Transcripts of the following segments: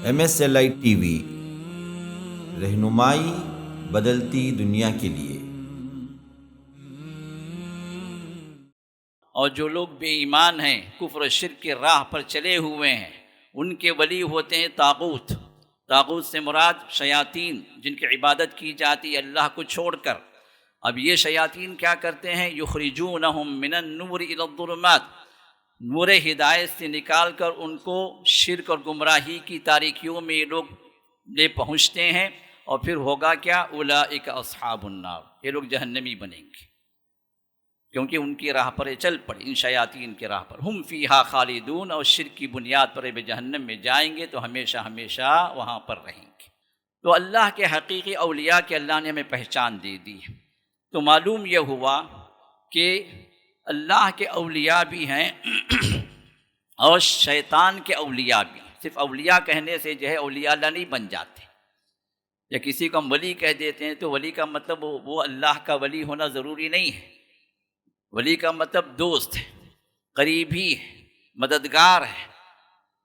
MSLI TV رہنمائی بدلتی دنیا کے لیے۔ اور جو لوگ بے ایمان ہیں، کفر و شرک کی راہ پر چلے ہوئے ہیں، ان کے ولی ہوتے ہیں طاغوت۔ طاغوت سے مراد شیاطین، جن کی عبادت کی جاتی ہے اللہ کو چھوڑ کر۔ اب یہ شیاطین کیا کرتے ہیں؟ یخرجونہم من النور الی الظلمات، نور ہدایت سے نکال کر ان کو شرک اور گمراہی کی تاریکیوں میں یہ لوگ لے پہنچتے ہیں، اور پھر ہوگا کیا؟ اولئک اصحاب النار، یہ لوگ جہنمی بنیں گے، کیونکہ ان کی راہ پر چل پڑے، ان شیاطین کی راہ پر۔ ہم فیہا خالدون، اور شرک کی بنیاد پر وہ جہنم میں جائیں گے تو ہمیشہ ہمیشہ وہاں پر رہیں گے۔ تو اللہ کے حقیقی اولیاء کے اللہ نے ہمیں پہچان دے دی۔ تو معلوم یہ ہوا کہ اللہ کے اولیاء بھی ہیں اور شیطان کے اولیاء بھی۔ صرف اولیاء کہنے سے جو ہے اولیاء اللہ نہیں بن جاتے، یا کسی کو ہم ولی کہہ دیتے ہیں تو ولی کا مطلب وہ اللہ کا ولی ہونا ضروری نہیں ہے۔ ولی کا مطلب دوست ہے، قریبی ہے، مددگار ہے۔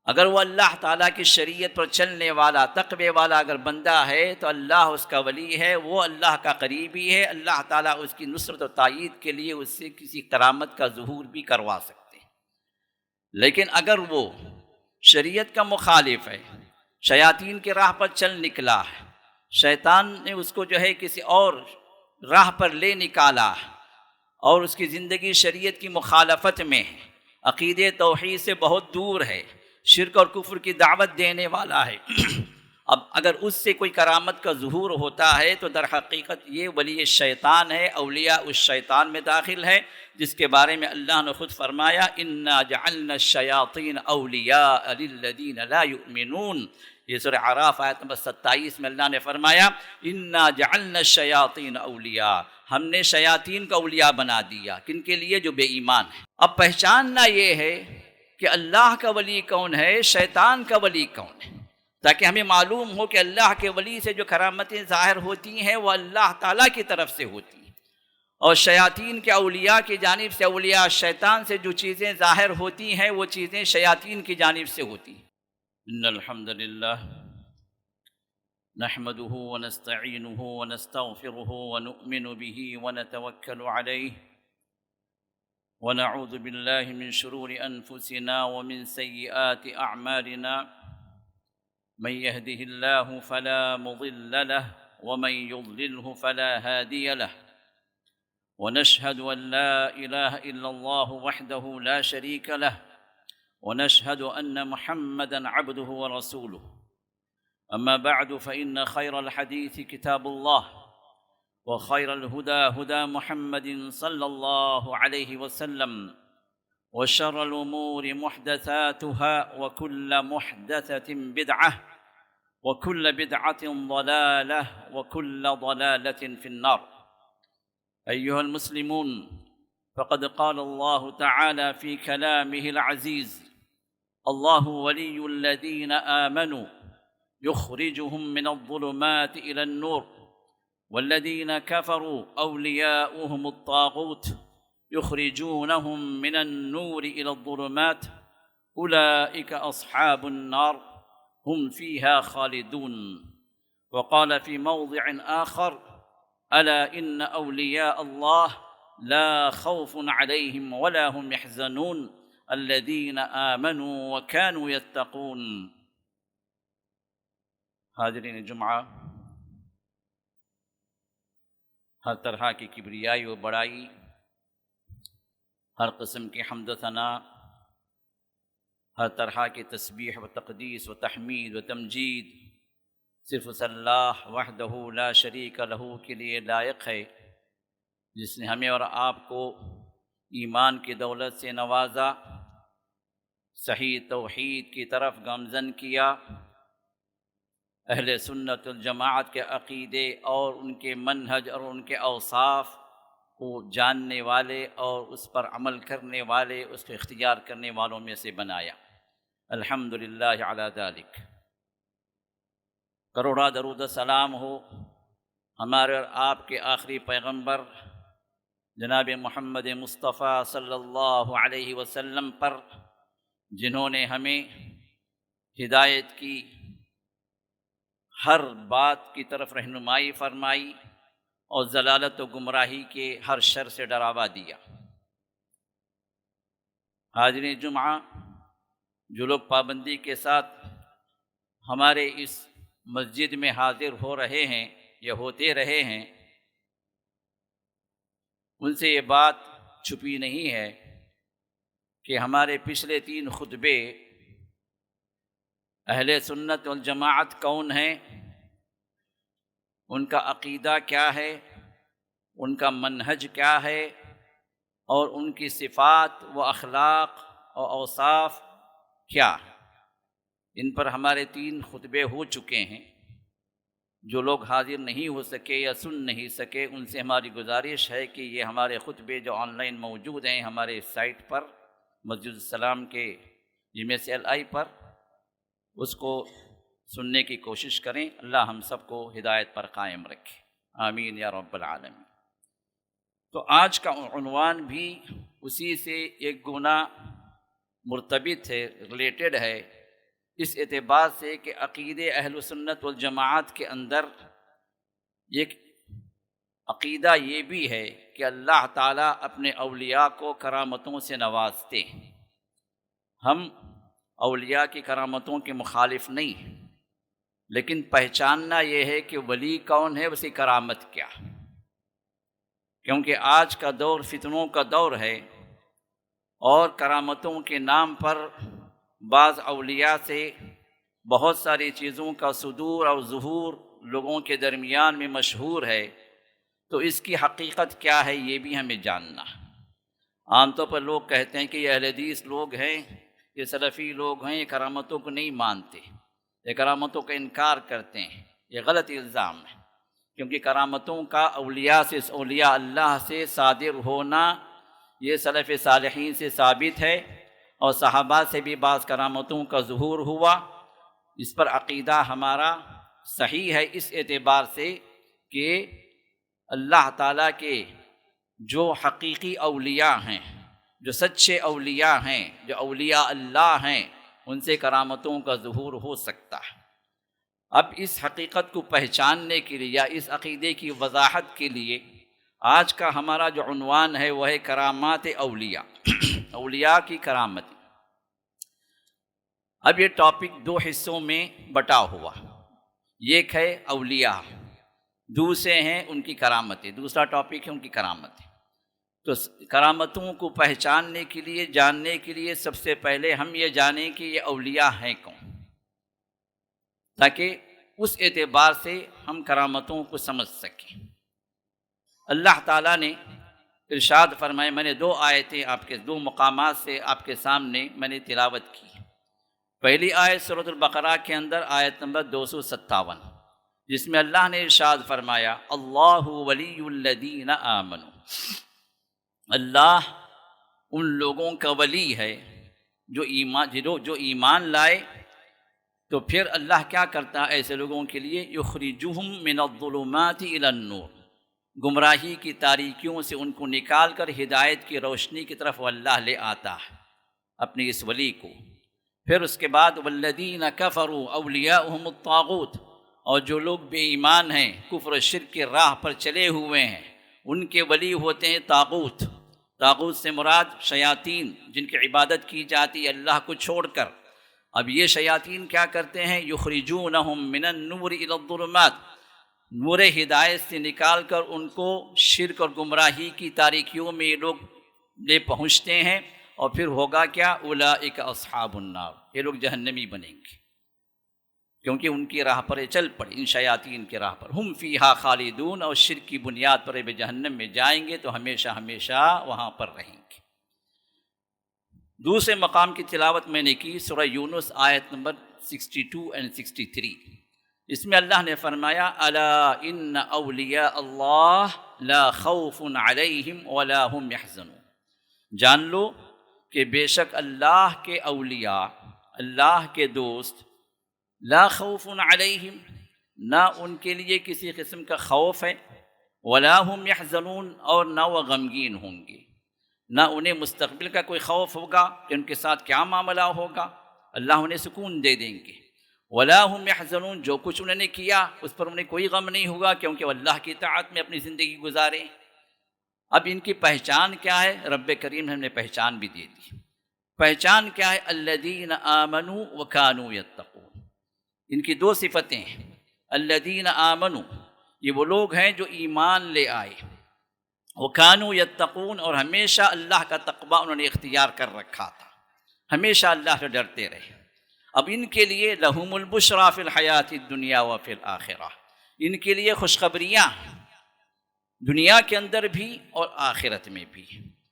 اگر وہ اللہ تعالیٰ کی شریعت پر چلنے والا، تقوی والا اگر بندہ ہے تو اللہ اس کا ولی ہے، وہ اللہ کا قریبی ہے۔ اللہ تعالیٰ اس کی نصرت و تائید کے لیے اس سے کسی کرامت کا ظہور بھی کروا سکتے ہیں۔ لیکن اگر وہ شریعت کا مخالف ہے، شیاطین کی راہ پر چل نکلا ہے، شیطان نے اس کو جو ہے کسی اور راہ پر لے نکالا ہے، اور اس کی زندگی شریعت کی مخالفت میں ہے، عقیدے توحید سے بہت دور ہے، شرک اور کفر کی دعوت دینے والا ہے، اب اگر اس سے کوئی کرامت کا ظہور ہوتا ہے تو در حقیقت یہ ولی شیطان ہے، اولیاء اس شیطان میں داخل ہے، جس کے بارے میں اللہ نے خود فرمایا انا جعلنا الشیاطین اولیاء للذین لا یؤمنون۔ یہ سورہ اعراف آیت نمبر 27 میں اللہ نے فرمایا انا جعلنا الشیاطین اولیاء، ہم نے شیاطین کا اولیاء بنا دیا، کن کے لیے؟ جو بے ایمان ہے۔ اب پہچاننا یہ ہے کہ اللہ کا ولی کون ہے، شیطان کا ولی کون ہے، تاکہ ہمیں معلوم ہو کہ اللہ کے ولی سے جو کرامتیں ظاہر ہوتی ہیں وہ اللہ تعالیٰ کی طرف سے ہوتی ہیں، اور شیاطین کے اولیاء کی جانب سے، اولیاء شیطان سے جو چیزیں ظاہر ہوتی ہیں وہ چیزیں شیاطین کی جانب سے ہوتی ہیں۔ ان الحمد للہ نحمده ونستعینه ونستغفره ونؤمن به ونتوکل علیہ ونعوذ باللہ من شرور انفسنا ومن سیئات اعمالنا، من يهده الله فلا مضل له ومن يضلله فلا هادي له، ونشهد أن لا إله إلا الله وحده لا شريك له، ونشهد أن محمدًا عبده ورسوله، أما بعد فإن خير الحديث كتاب الله، وخير الهدى هدى محمد صلى الله عليه وسلم، وشر الأمور محدثاتها، وكل محدثة بدعة، وكل بدعة ضلالة، وكل ضلالة في النار۔ أيها المسلمون، فقد قال الله تعالى في كلامه العزيز: الله ولي الذين آمنوا يخرجهم من الظلمات إلى النور، والذين كفروا أولياؤهم الطاغوت يخرجونهم من النور إلى الظلمات، أولئك أصحاب النار هم فيها خالدون۔ وقال في موضع آخر: ألا إن أولياء الله لا خوف عليهم ولا هم يحزنون الذين آمنوا وكانوا يتقون۔ حاضرین جمعہ، ہر طرح کی کبریائی و بڑائی، ہر قسم کی حمد و ثنا، ہر طرح کی تسبیح و تقدیس و تحمید و تمجید صرف اس اللہ وحدہ لا شریک لہ کے لیے لائق ہے، جس نے ہمیں اور آپ کو ایمان کی دولت سے نوازا، صحیح توحید کی طرف گامزن کیا، اہل سنت الجماعت کے عقیدے اور ان کے منہج اور ان کے اوصاف کو جاننے والے اور اس پر عمل کرنے والے، اس کو اختیار کرنے والوں میں سے بنایا۔ الحمدللہ علی ذالک۔ کروڑا درود و سلام ہو ہمارے اور آپ کے آخری پیغمبر جناب محمد مصطفیٰ صلی اللہ علیہ وسلم پر، جنہوں نے ہمیں ہدایت کی، ہر بات کی طرف رہنمائی فرمائی اور ضلالت و گمراہی کے ہر شر سے ڈراوا دیا۔ حاضرین جمعہ، جو لوگ پابندی کے ساتھ ہمارے اس مسجد میں حاضر ہو رہے ہیں یا ہوتے رہے ہیں، ان سے یہ بات چھپی نہیں ہے کہ ہمارے پچھلے 3 خطبے اہل سنت والجماعت کون ہیں، ان کا عقیدہ کیا ہے، ان کا منہج کیا ہے، اور ان کی صفات و اخلاق و اوصاف کیا، ان پر ہمارے 3 خطبے ہو چکے ہیں۔ جو لوگ حاضر نہیں ہو سکے یا سن نہیں سکے، ان سے ہماری گزارش ہے کہ یہ ہمارے خطبے جو آن لائن موجود ہیں ہمارے سائٹ پر مسجد السلام کے MSLI پر، اس کو سننے کی کوشش کریں۔ اللہ ہم سب کو ہدایت پر قائم رکھے، آمین یا رب العالمین۔ تو آج کا عنوان بھی اسی سے ایک گنا مرتبط ہے، ریلیٹڈ ہے، اس اعتبار سے کہ عقیدے اہل سنت والجماعت کے اندر ایک عقیدہ یہ بھی ہے کہ اللہ تعالیٰ اپنے اولیاء کو کرامتوں سے نوازتے ہیں۔ ہم اولیاء کی کرامتوں کے مخالف نہیں ہیں، لیکن پہچاننا یہ ہے کہ ولی کون ہے، اس کی کرامت کیا، کیونکہ آج کا دور فتنوں کا دور ہے، اور کرامتوں کے نام پر بعض اولیاء سے بہت ساری چیزوں کا صدور اور ظہور لوگوں کے درمیان میں مشہور ہے، تو اس کی حقیقت کیا ہے یہ بھی ہمیں جاننا ہے۔ عام طور پر لوگ کہتے ہیں کہ یہ اہل حدیث لوگ ہیں، یہ سلفی لوگ ہیں، یہ کرامتوں کو نہیں مانتے، یہ کرامتوں کا انکار کرتے ہیں۔ یہ غلط الزام ہے، کیونکہ کرامتوں کا اولیاء اللہ سے صادر ہونا یہ سلف صالحین سے ثابت ہے، اور صحابہ سے بھی بعض کرامتوں کا ظہور ہوا۔ اس پر عقیدہ ہمارا صحیح ہے، اس اعتبار سے کہ اللہ تعالیٰ کے جو حقیقی اولیاء ہیں، جو سچے اولیاء ہیں، جو اولیاء اللہ ہیں، ان سے کرامتوں کا ظہور ہو سکتا ہے۔ اب اس حقیقت کو پہچاننے کے لیے یا اس عقیدے کی وضاحت کے لیے آج کا ہمارا جو عنوان ہے وہ ہے کرامات اولیاء اولیاء کی کرامت۔ اب یہ ٹاپک 2 حصوں میں بٹا ہوا، ایک ہے اولیاء، دوسرے ہیں ان کی کرامتیں، دوسرا ٹاپک ہے ان کی کرامتیں۔ تو کرامتوں کو پہچاننے کے لیے، جاننے کے لیے سب سے پہلے ہم یہ جانیں کہ یہ اولیاء ہیں کون، تاکہ اس اعتبار سے ہم کرامتوں کو سمجھ سکیں۔ اللہ تعالیٰ نے ارشاد فرمائے، میں نے 2 آیتیں 2 مقامات سے آپ کے سامنے میں نے تلاوت کی۔ پہلی آیت سورۃ البقرہ کے اندر آیت نمبر 257، جس میں اللہ نے ارشاد فرمایا، اللہ ولی الذین آمنوا، اللہ ان لوگوں کا ولی ہے جو ایمان لائے۔ تو پھر اللہ کیا کرتا ہے ایسے لوگوں کے لیے؟ یخرجہم من الظلمات الی النور، گمراہی کی تاریکیوں سے ان کو نکال کر ہدایت کی روشنی کی طرف اللہ لے آتا ہے اپنے اس ولی کو۔ پھر اس کے بعد والذین کفروا اولیاؤہم الطاغوت، اور جو لوگ بے ایمان ہیں، کفر و شرک کے راہ پر چلے ہوئے ہیں، ان کے ولی ہوتے ہیں طاغوت۔ طاغوت سے مراد شیاطین، جن کی عبادت کی جاتی ہے اللہ کو چھوڑ کر۔ اب یہ شیاطین کیا کرتے ہیں؟ یخرجونہم من النور الی الظلمات، نور ہدایت سے نکال کر ان کو شرک اور گمراہی کی تاریکیوں میں یہ لوگ لے پہنچتے ہیں، اور پھر ہوگا کیا؟ اولئک اصحاب النار، یہ لوگ جہنمی بنیں گے، کیونکہ ان کی راہ پر چل پڑے، ان شیاطین کی راہ پر۔ ہم فیہا خالدون، اور شرک کی بنیاد پر وہ جہنم میں جائیں گے تو ہمیشہ ہمیشہ وہاں پر رہیں گے۔ دوسرے مقام کی تلاوت میں نے کی، سورہ یونس آیت نمبر 62 اور 63۔ اس میں اللہ نے فرمایا، الا ان اولیاء اللہ لا خوف علیہم ولا هم یحزنون، جان لو کہ بے شک اللہ کے اولیاء، اللہ کے دوست، لا خوف علیہم، نہ ان کے لیے کسی قسم کا خوف ہے، ولا هم یحزنون، اور نہ وہ غمگین ہوں گے، نہ انہیں مستقبل کا کوئی خوف ہوگا کہ ان کے ساتھ کیا معاملہ ہوگا، اللہ انہیں سکون دے دیں گے۔ ولا هم يحزنون، جو کچھ انہوں نے کیا اس پر انہیں کوئی غم نہیں ہوگا، کیونکہ وہ اللہ کی اطاعت میں اپنی زندگی گزارے۔ اب ان کی پہچان کیا ہے؟ رب کریم نے ہمیں پہچان بھی دے دی۔ پہچان کیا ہے؟ الذین آمنوا وکانوا یتقون۔ ان کی دو صفتیں ہیں۔ الذین آمنوا، یہ وہ لوگ ہیں جو ایمان لے آئے، وکانوا یتقون، اور ہمیشہ اللہ کا تقوی انہوں نے اختیار کر رکھا تھا، ہمیشہ اللہ سے ڈرتے رہے۔ اب ان کے لیے لہم البشریٰ فی الحیات الدنیا وفی الآخرہ، ان کے لیے خوشخبریاں دنیا کے اندر بھی اور آخرت میں بھی۔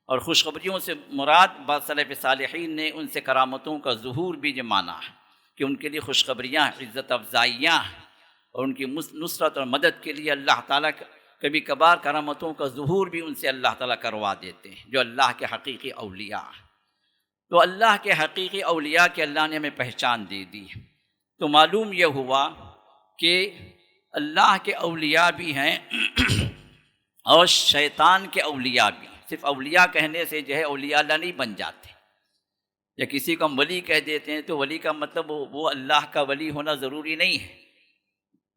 اور خوشخبریوں سے مراد بعض سلف صالحین نے ان سے کرامتوں کا ظہور بھی جو مانا ہے کہ ان کے لیے خوشخبریاں، عزت افزائیاں، اور ان کی نصرت اور مدد کے لیے اللہ تعالیٰ کبھی کبھار کرامتوں کا ظہور بھی ان سے اللہ تعالیٰ کروا دیتے ہیں، جو اللہ کے حقیقی اولیاء ہیں۔ تو اللہ کے حقیقی اولیاء کے اللہ نے ہمیں پہچان دے دی۔ تو معلوم یہ ہوا کہ اللہ کے اولیاء بھی ہیں اور شیطان کے اولیاء بھی۔ صرف اولیاء کہنے سے جو ہے اولیاء اللہ نہیں بن جاتے، یا کسی کو ہم ولی کہہ دیتے ہیں تو ولی کا مطلب وہ اللہ کا ولی ہونا ضروری نہیں ہے۔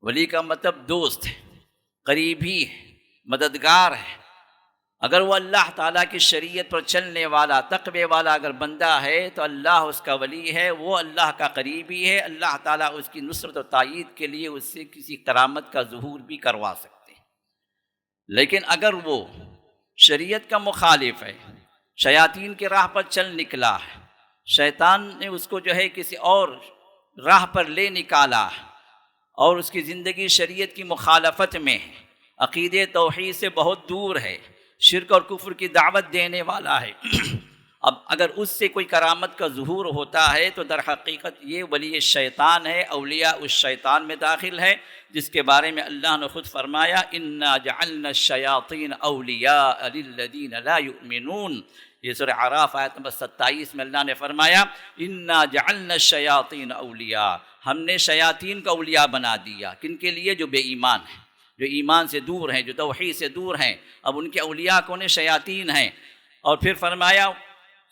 ولی کا مطلب دوست ہے، قریبی ہے، مددگار ہے۔ اگر وہ اللہ تعالیٰ کی شریعت پر چلنے والا، تقوی والا اگر بندہ ہے تو اللہ اس کا ولی ہے، وہ اللہ کا قریبی ہے۔ اللہ تعالیٰ اس کی نصرت و تائید کے لیے اس سے کسی کرامت کا ظہور بھی کروا سکتے ہیں۔ لیکن اگر وہ شریعت کا مخالف ہے، شیاطین کی راہ پر چل نکلا ہے، شیطان نے اس کو جو ہے کسی اور راہ پر لے نکالا اور اس کی زندگی شریعت کی مخالفت میں ہے، عقیدے توحید سے بہت دور ہے، شرک اور کفر کی دعوت دینے والا ہے، اب اگر اس سے کوئی کرامت کا ظہور ہوتا ہے تو در حقیقت یہ ولی شیطان ہے، اولیاء اس شیطان میں داخل ہے، جس کے بارے میں اللہ نے خود فرمایا انا جعلنا الشیاطین اولیاء للذین لا یؤمنون۔ یہ سورہ اعراف آیت نمبر 27 میں اللہ نے فرمایا انا جعلنا الشیاطین اولیاء، ہم نے شیاطین کا اولیاء بنا دیا۔ کن کے لیے؟ جو بے ایمان ہیں، جو ایمان سے دور ہیں، جو توحید سے دور ہیں۔ اب ان کے اولیاء کون ہیں؟ شیاطین ہیں۔ اور پھر فرمایا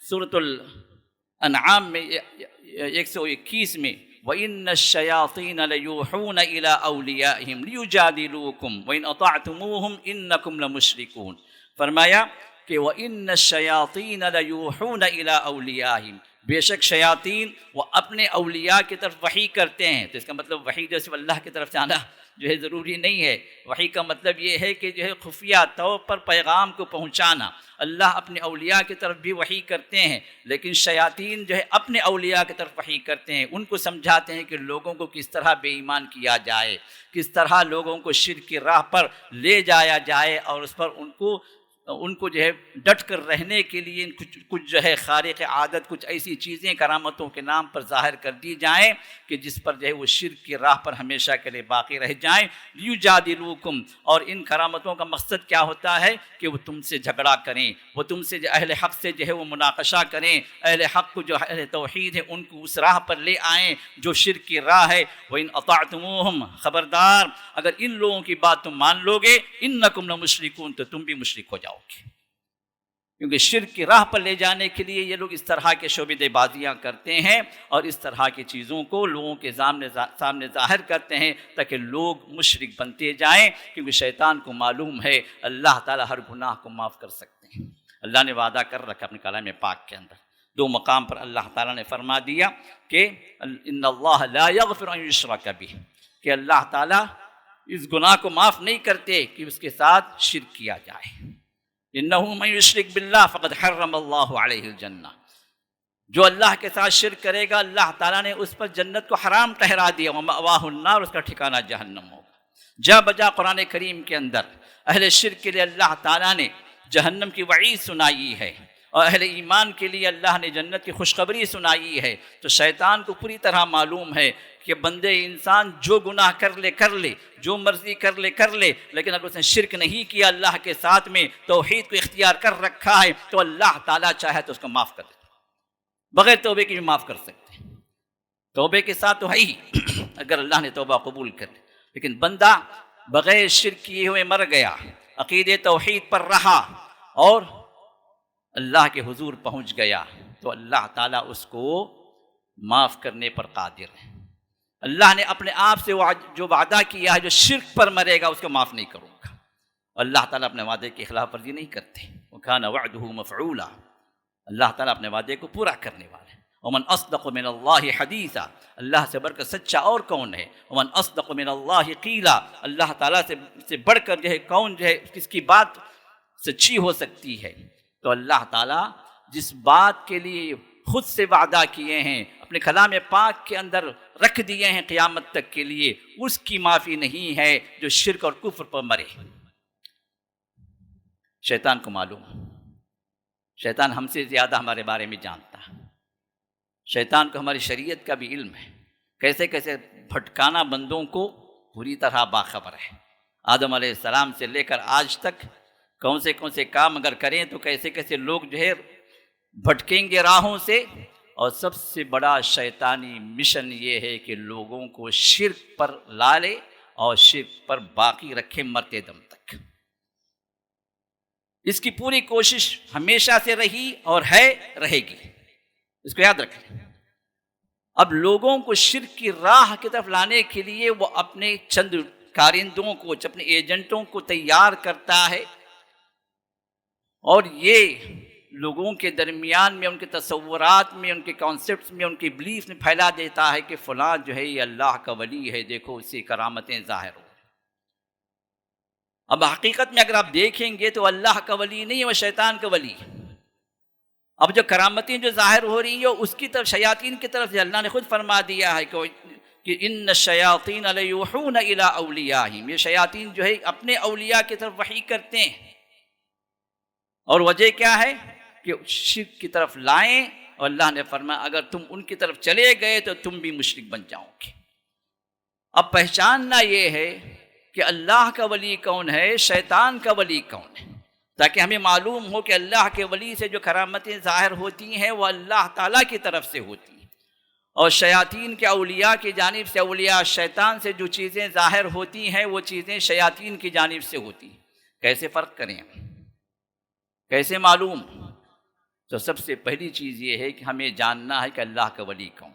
سورۃ الانعام میں 121 میں وَإِنَّ الشَّيَاطِينَ لَيُوحُونَ إِلَىٰ أَوْلِيَائِهِمْ لِيُجَادِلُوكُمْ وَإِنْ أَطَعْتُمُوهُمْ إِنَّكُمْ لَمُشْرِكُونَ۔ فرمایا کہ وَإِنَّ الشَّيَاطِينَ لَيُوحُونَ إِلَىٰ أَوْلِيَائِهِمْ، بے شک شیاطین وہ اپنے اولیاء کی طرف وحی کرتے ہیں۔ تو اس کا مطلب وحی جو صرف اللہ کی طرف جانا جو ہے ضروری نہیں ہے۔ وحی کا مطلب یہ ہے کہ جو ہے خفیہ طور پر پیغام کو پہنچانا۔ اللہ اپنے اولیاء کی طرف بھی وحی کرتے ہیں، لیکن شیاطین جو ہے اپنے اولیاء کی طرف وحی کرتے ہیں، ان کو سمجھاتے ہیں کہ لوگوں کو کس طرح بے ایمان کیا جائے، کس طرح لوگوں کو شرک کی راہ پر لے جایا جائے، اور اس پر ان کو جو ہے ڈٹ کر رہنے کے لیے کچھ جو ہے خارق عادت، کچھ ایسی چیزیں کرامتوں کے نام پر ظاہر کر دی جائیں کہ جس پر جو ہے وہ شرک کی راہ پر ہمیشہ کے لیے باقی رہ جائیں۔ لیجادلوکم، اور ان کرامتوں کا مقصد کیا ہوتا ہے کہ وہ تم سے جھگڑا کریں، وہ تم سے جو اہل حق سے جو ہے وہ مناقشہ کریں، اہل حق کو جو اہل توحید ہے ان کو اس راہ پر لے آئیں جو شرک کی راہ ہے۔ وَإِنْ أَطَعْتُمُوهُمْ، خبردار اگر ان لوگوں کی بات تم مان لو گے، إِنَّكُمْ لَمُشْرِكُونَ، تو تم بھی مشرک ہو جاؤ گے۔ کیونکہ شرک کی راہ پر لے جانے کے لیے یہ لوگ اس طرح کے شعبدے بازیاں کرتے ہیں اور اس طرح کی چیزوں کو لوگوں کے سامنے ظاہر کرتے ہیں تاکہ لوگ مشرک بنتے جائیں، کیونکہ شیطان کو معلوم ہے اللہ تعالیٰ ہر گناہ کو معاف کر سکتے ہیں۔ اللہ نے وعدہ کر رکھا اپنے کلام پاک کے اندر، دو مقام پر اللہ تعالیٰ نے فرما دیا کہ ان اللہ لا یغفر ان یشرک بہ، کہ اللہ تعالیٰ اس گناہ کو معاف نہیں کرتے کہ اس کے ساتھ شرک کیا جائے۔ انہ من یشرک باللہ فقد حرم اللہ علیہ الجنہ، جو اللہ کے ساتھ شرک کرے گا اللہ تعالیٰ نے اس پر جنت کو حرام ٹھہرا دیا، ومأواہ النار، اس کا ٹھکانہ جہنم ہوگا۔ جا بجا قرآن کریم کے اندر اہل شرک کے لیے اللہ تعالیٰ نے جہنم کی وعید سنائی ہے، اور اہل ایمان کے لیے اللہ نے جنت کی خوشخبری سنائی ہے۔ تو شیطان کو پوری طرح معلوم ہے کہ بندے انسان جو گناہ کر لے، جو مرضی کر لے، لیکن اگر اس نے شرک نہیں کیا اللہ کے ساتھ میں، توحید کو اختیار کر رکھا ہے، تو اللہ تعالیٰ چاہے تو اس کو معاف کر دے، بغیر توبے کے بھی معاف کر سکتے ہیں۔ توبے کے ساتھ تو ہے ہی اگر اللہ نے توبہ قبول کر لی، لیکن بندہ بغیر شرک کیے ہوئے مر گیا، عقیدے توحید پر رہا اور اللہ کے حضور پہنچ گیا، تو اللہ تعالیٰ اس کو معاف کرنے پر قادر ہے۔ اللہ نے اپنے آپ سے جو وعدہ کیا ہے جو شرک پر مرے گا اس کو معاف نہیں کروں گا. اللہ تعالیٰ اپنے وعدے کی خلاف ورزی نہیں کرتے. وَكَانَ وَعْدُهُ مَفْعُولًا. اللہ تعالیٰ اپنے وعدے کو پورا کرنے والے. وَمَنْ أَصْدَقُ مِنَ اللَّهِ حَدِيثًا. اللہ سے بڑھ کر سچا اور کون ہے؟ وَمَنْ أَصْدَقُ مِنَ اللَّهِ قِيلًا. اللہ تعالیٰ سے بڑھ کر جو ہے کون جو ہے کس کی بات سچی ہو سکتی ہے؟ تو اللہ تعالیٰ جس بات کے لیے خود سے وعدہ کیے ہیں اپنے کلام پاک کے اندر رکھ دیے ہیں قیامت تک کے لیے، اس کی معافی نہیں ہے جو شرک اور کفر پر مرے. شیطان کو معلوم، شیطان ہم سے زیادہ ہمارے بارے میں جانتا ہے. شیطان کو ہماری شریعت کا بھی علم ہے، کیسے کیسے بھٹکانا بندوں کو پوری طرح باخبر ہے. آدم علیہ السلام سے لے کر آج تک کون سے کام اگر کریں تو کیسے کیسے لوگ جو ہے بھٹکیں گے راہوں سے. اور سب سے بڑا شیطانی مشن یہ ہے کہ لوگوں کو شرک پر لا لے اور شرک پر باقی رکھے مرتے دم تک. اس کی پوری کوشش ہمیشہ سے رہی اور ہے، رہے گی، اس کو یاد رکھیں. اب لوگوں کو شرک کی راہ کی طرف لانے کے لیے وہ اپنے چند کارندوں کو، اپنے ایجنٹوں کو تیار کرتا ہے، اور یہ لوگوں کے درمیان میں ان کے تصورات میں، ان کے کانسیپٹس میں، ان کی بلیف میں پھیلا دیتا ہے کہ فلاں جو ہے یہ اللہ کا ولی ہے، دیکھو اس سے کرامتیں ظاہر ہو. اب حقیقت میں اگر آپ دیکھیں گے تو اللہ کا ولی نہیں ہے، وہ شیطان کا ولی ہے. اب جو کرامتیں جو ظاہر ہو رہی ہیں اس کی طرف شیاطین کی طرف سے اللہ نے خود فرما دیا ہے کہ ان الشیاطین لیوحون الی اولیاءہم. یہ شیاطین جو ہے اپنے اولیاء کی طرف وحی کرتے ہیں، اور وجہ کیا ہے کہ شرک کی طرف لائیں. اور اللہ نے فرمایا اگر تم ان کی طرف چلے گئے تو تم بھی مشرک بن جاؤ گے. اب پہچاننا یہ ہے کہ اللہ کا ولی کون ہے، شیطان کا ولی کون ہے، تاکہ ہمیں معلوم ہو کہ اللہ کے ولی سے جو کرامتیں ظاہر ہوتی ہیں وہ اللہ تعالیٰ کی طرف سے ہوتی ہیں، اور شیاطین کے اولیاء کی جانب سے، اولیاء شیطان سے جو چیزیں ظاہر ہوتی ہیں وہ چیزیں شیاطین کی جانب سے ہوتی ہیں. کیسے فرق کریں، کیسے معلوم؟ تو سب سے پہلی چیز یہ ہے کہ ہمیں جاننا ہے کہ اللہ کا ولی کون.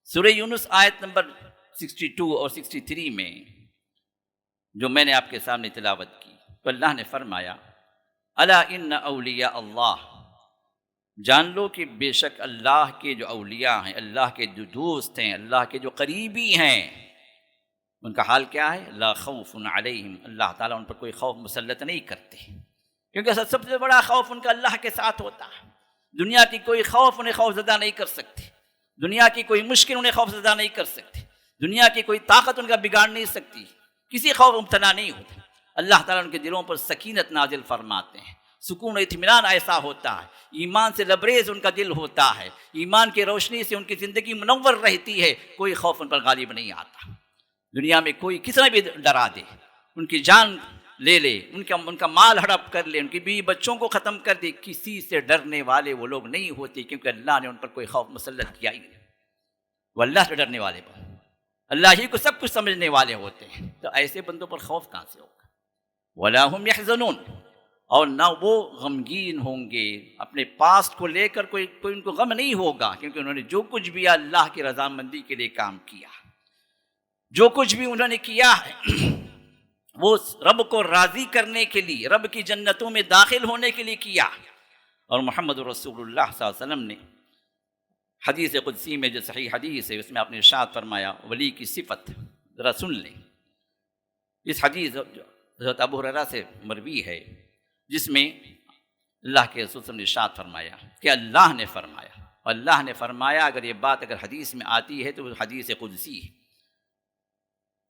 سورہ یونس آیت نمبر 62 اور 63 میں جو میں نے آپ کے سامنے تلاوت کی تو اللہ نے فرمایا الا ان اولیاء اللہ، جان لو کہ بے شک اللہ کے جو اولیاء ہیں، اللہ کے جو دوست ہیں، اللہ کے جو قریبی ہیں، ان کا حال کیا ہے؟ لا خوف علیہم، اللہ تعالیٰ ان پر کوئی خوف مسلط نہیں کرتے، کیونکہ سب سے بڑا خوف ان کا اللہ کے ساتھ ہوتا ہے. دنیا کی کوئی خوف انہیں خوف زدہ نہیں کر سکتی، دنیا کی کوئی مشکل انہیں خوف زدہ نہیں کر سکتی، دنیا کی کوئی طاقت ان کا بگاڑ نہیں سکتی، کسی خوف مبتلا نہیں ہوتے. اللہ تعالیٰ ان کے دلوں پر سکینت نازل فرماتے ہیں، سکون و اطمینان ایسا ہوتا ہے، ایمان سے لبریز ان کا دل ہوتا ہے، ایمان کی روشنی سے ان کی زندگی منور رہتی ہے، کوئی خوف ان پر غالب نہیں آتا. دنیا میں کوئی کتنا بھی ڈرا دے، ان کی جان لے لے، ان کا مال ہڑپ کر لے، ان کی بیوی بچوں کو ختم کر دے، کسی سے ڈرنے والے وہ لوگ نہیں ہوتے، کیونکہ اللہ نے ان پر کوئی خوف مسلط کیا ہی نہیں. وہ اللہ سے ڈرنے والے پر، اللہ ہی کو سب کچھ سمجھنے والے ہوتے ہیں، تو ایسے بندوں پر خوف کہاں سے ہوگا؟ وَلَا هُمْ يَحْزَنُونَ، اور نہ وہ غمگین ہوں گے، اپنے پاسٹ کو لے کر کوئی ان کو غم نہیں ہوگا، کیونکہ انہوں نے جو کچھ بھی اللہ کی رضامندی کے لیے کام کیا، جو کچھ بھی انہوں نے کیا ہے وہ رب کو راضی کرنے کے لیے، رب کی جنتوں میں داخل ہونے کے لیے کیا. اور محمد رسول اللہ صلی اللہ علیہ وسلم نے حدیث قدسی میں جو صحیح حدیث ہے اس میں آپ نے ارشاد فرمایا ولی کی صفت ذرا سن لیں. اس حدیث حضرت ابو ہریرہ سے مروی ہے، جس میں اللہ کے رسول صلی اللہ علیہ وسلم نے ارشاد فرمایا کہ اللہ نے فرمایا، اور اللہ نے فرمایا اگر یہ بات اگر حدیث میں آتی ہے تو وہ حدیث قدسی ہے.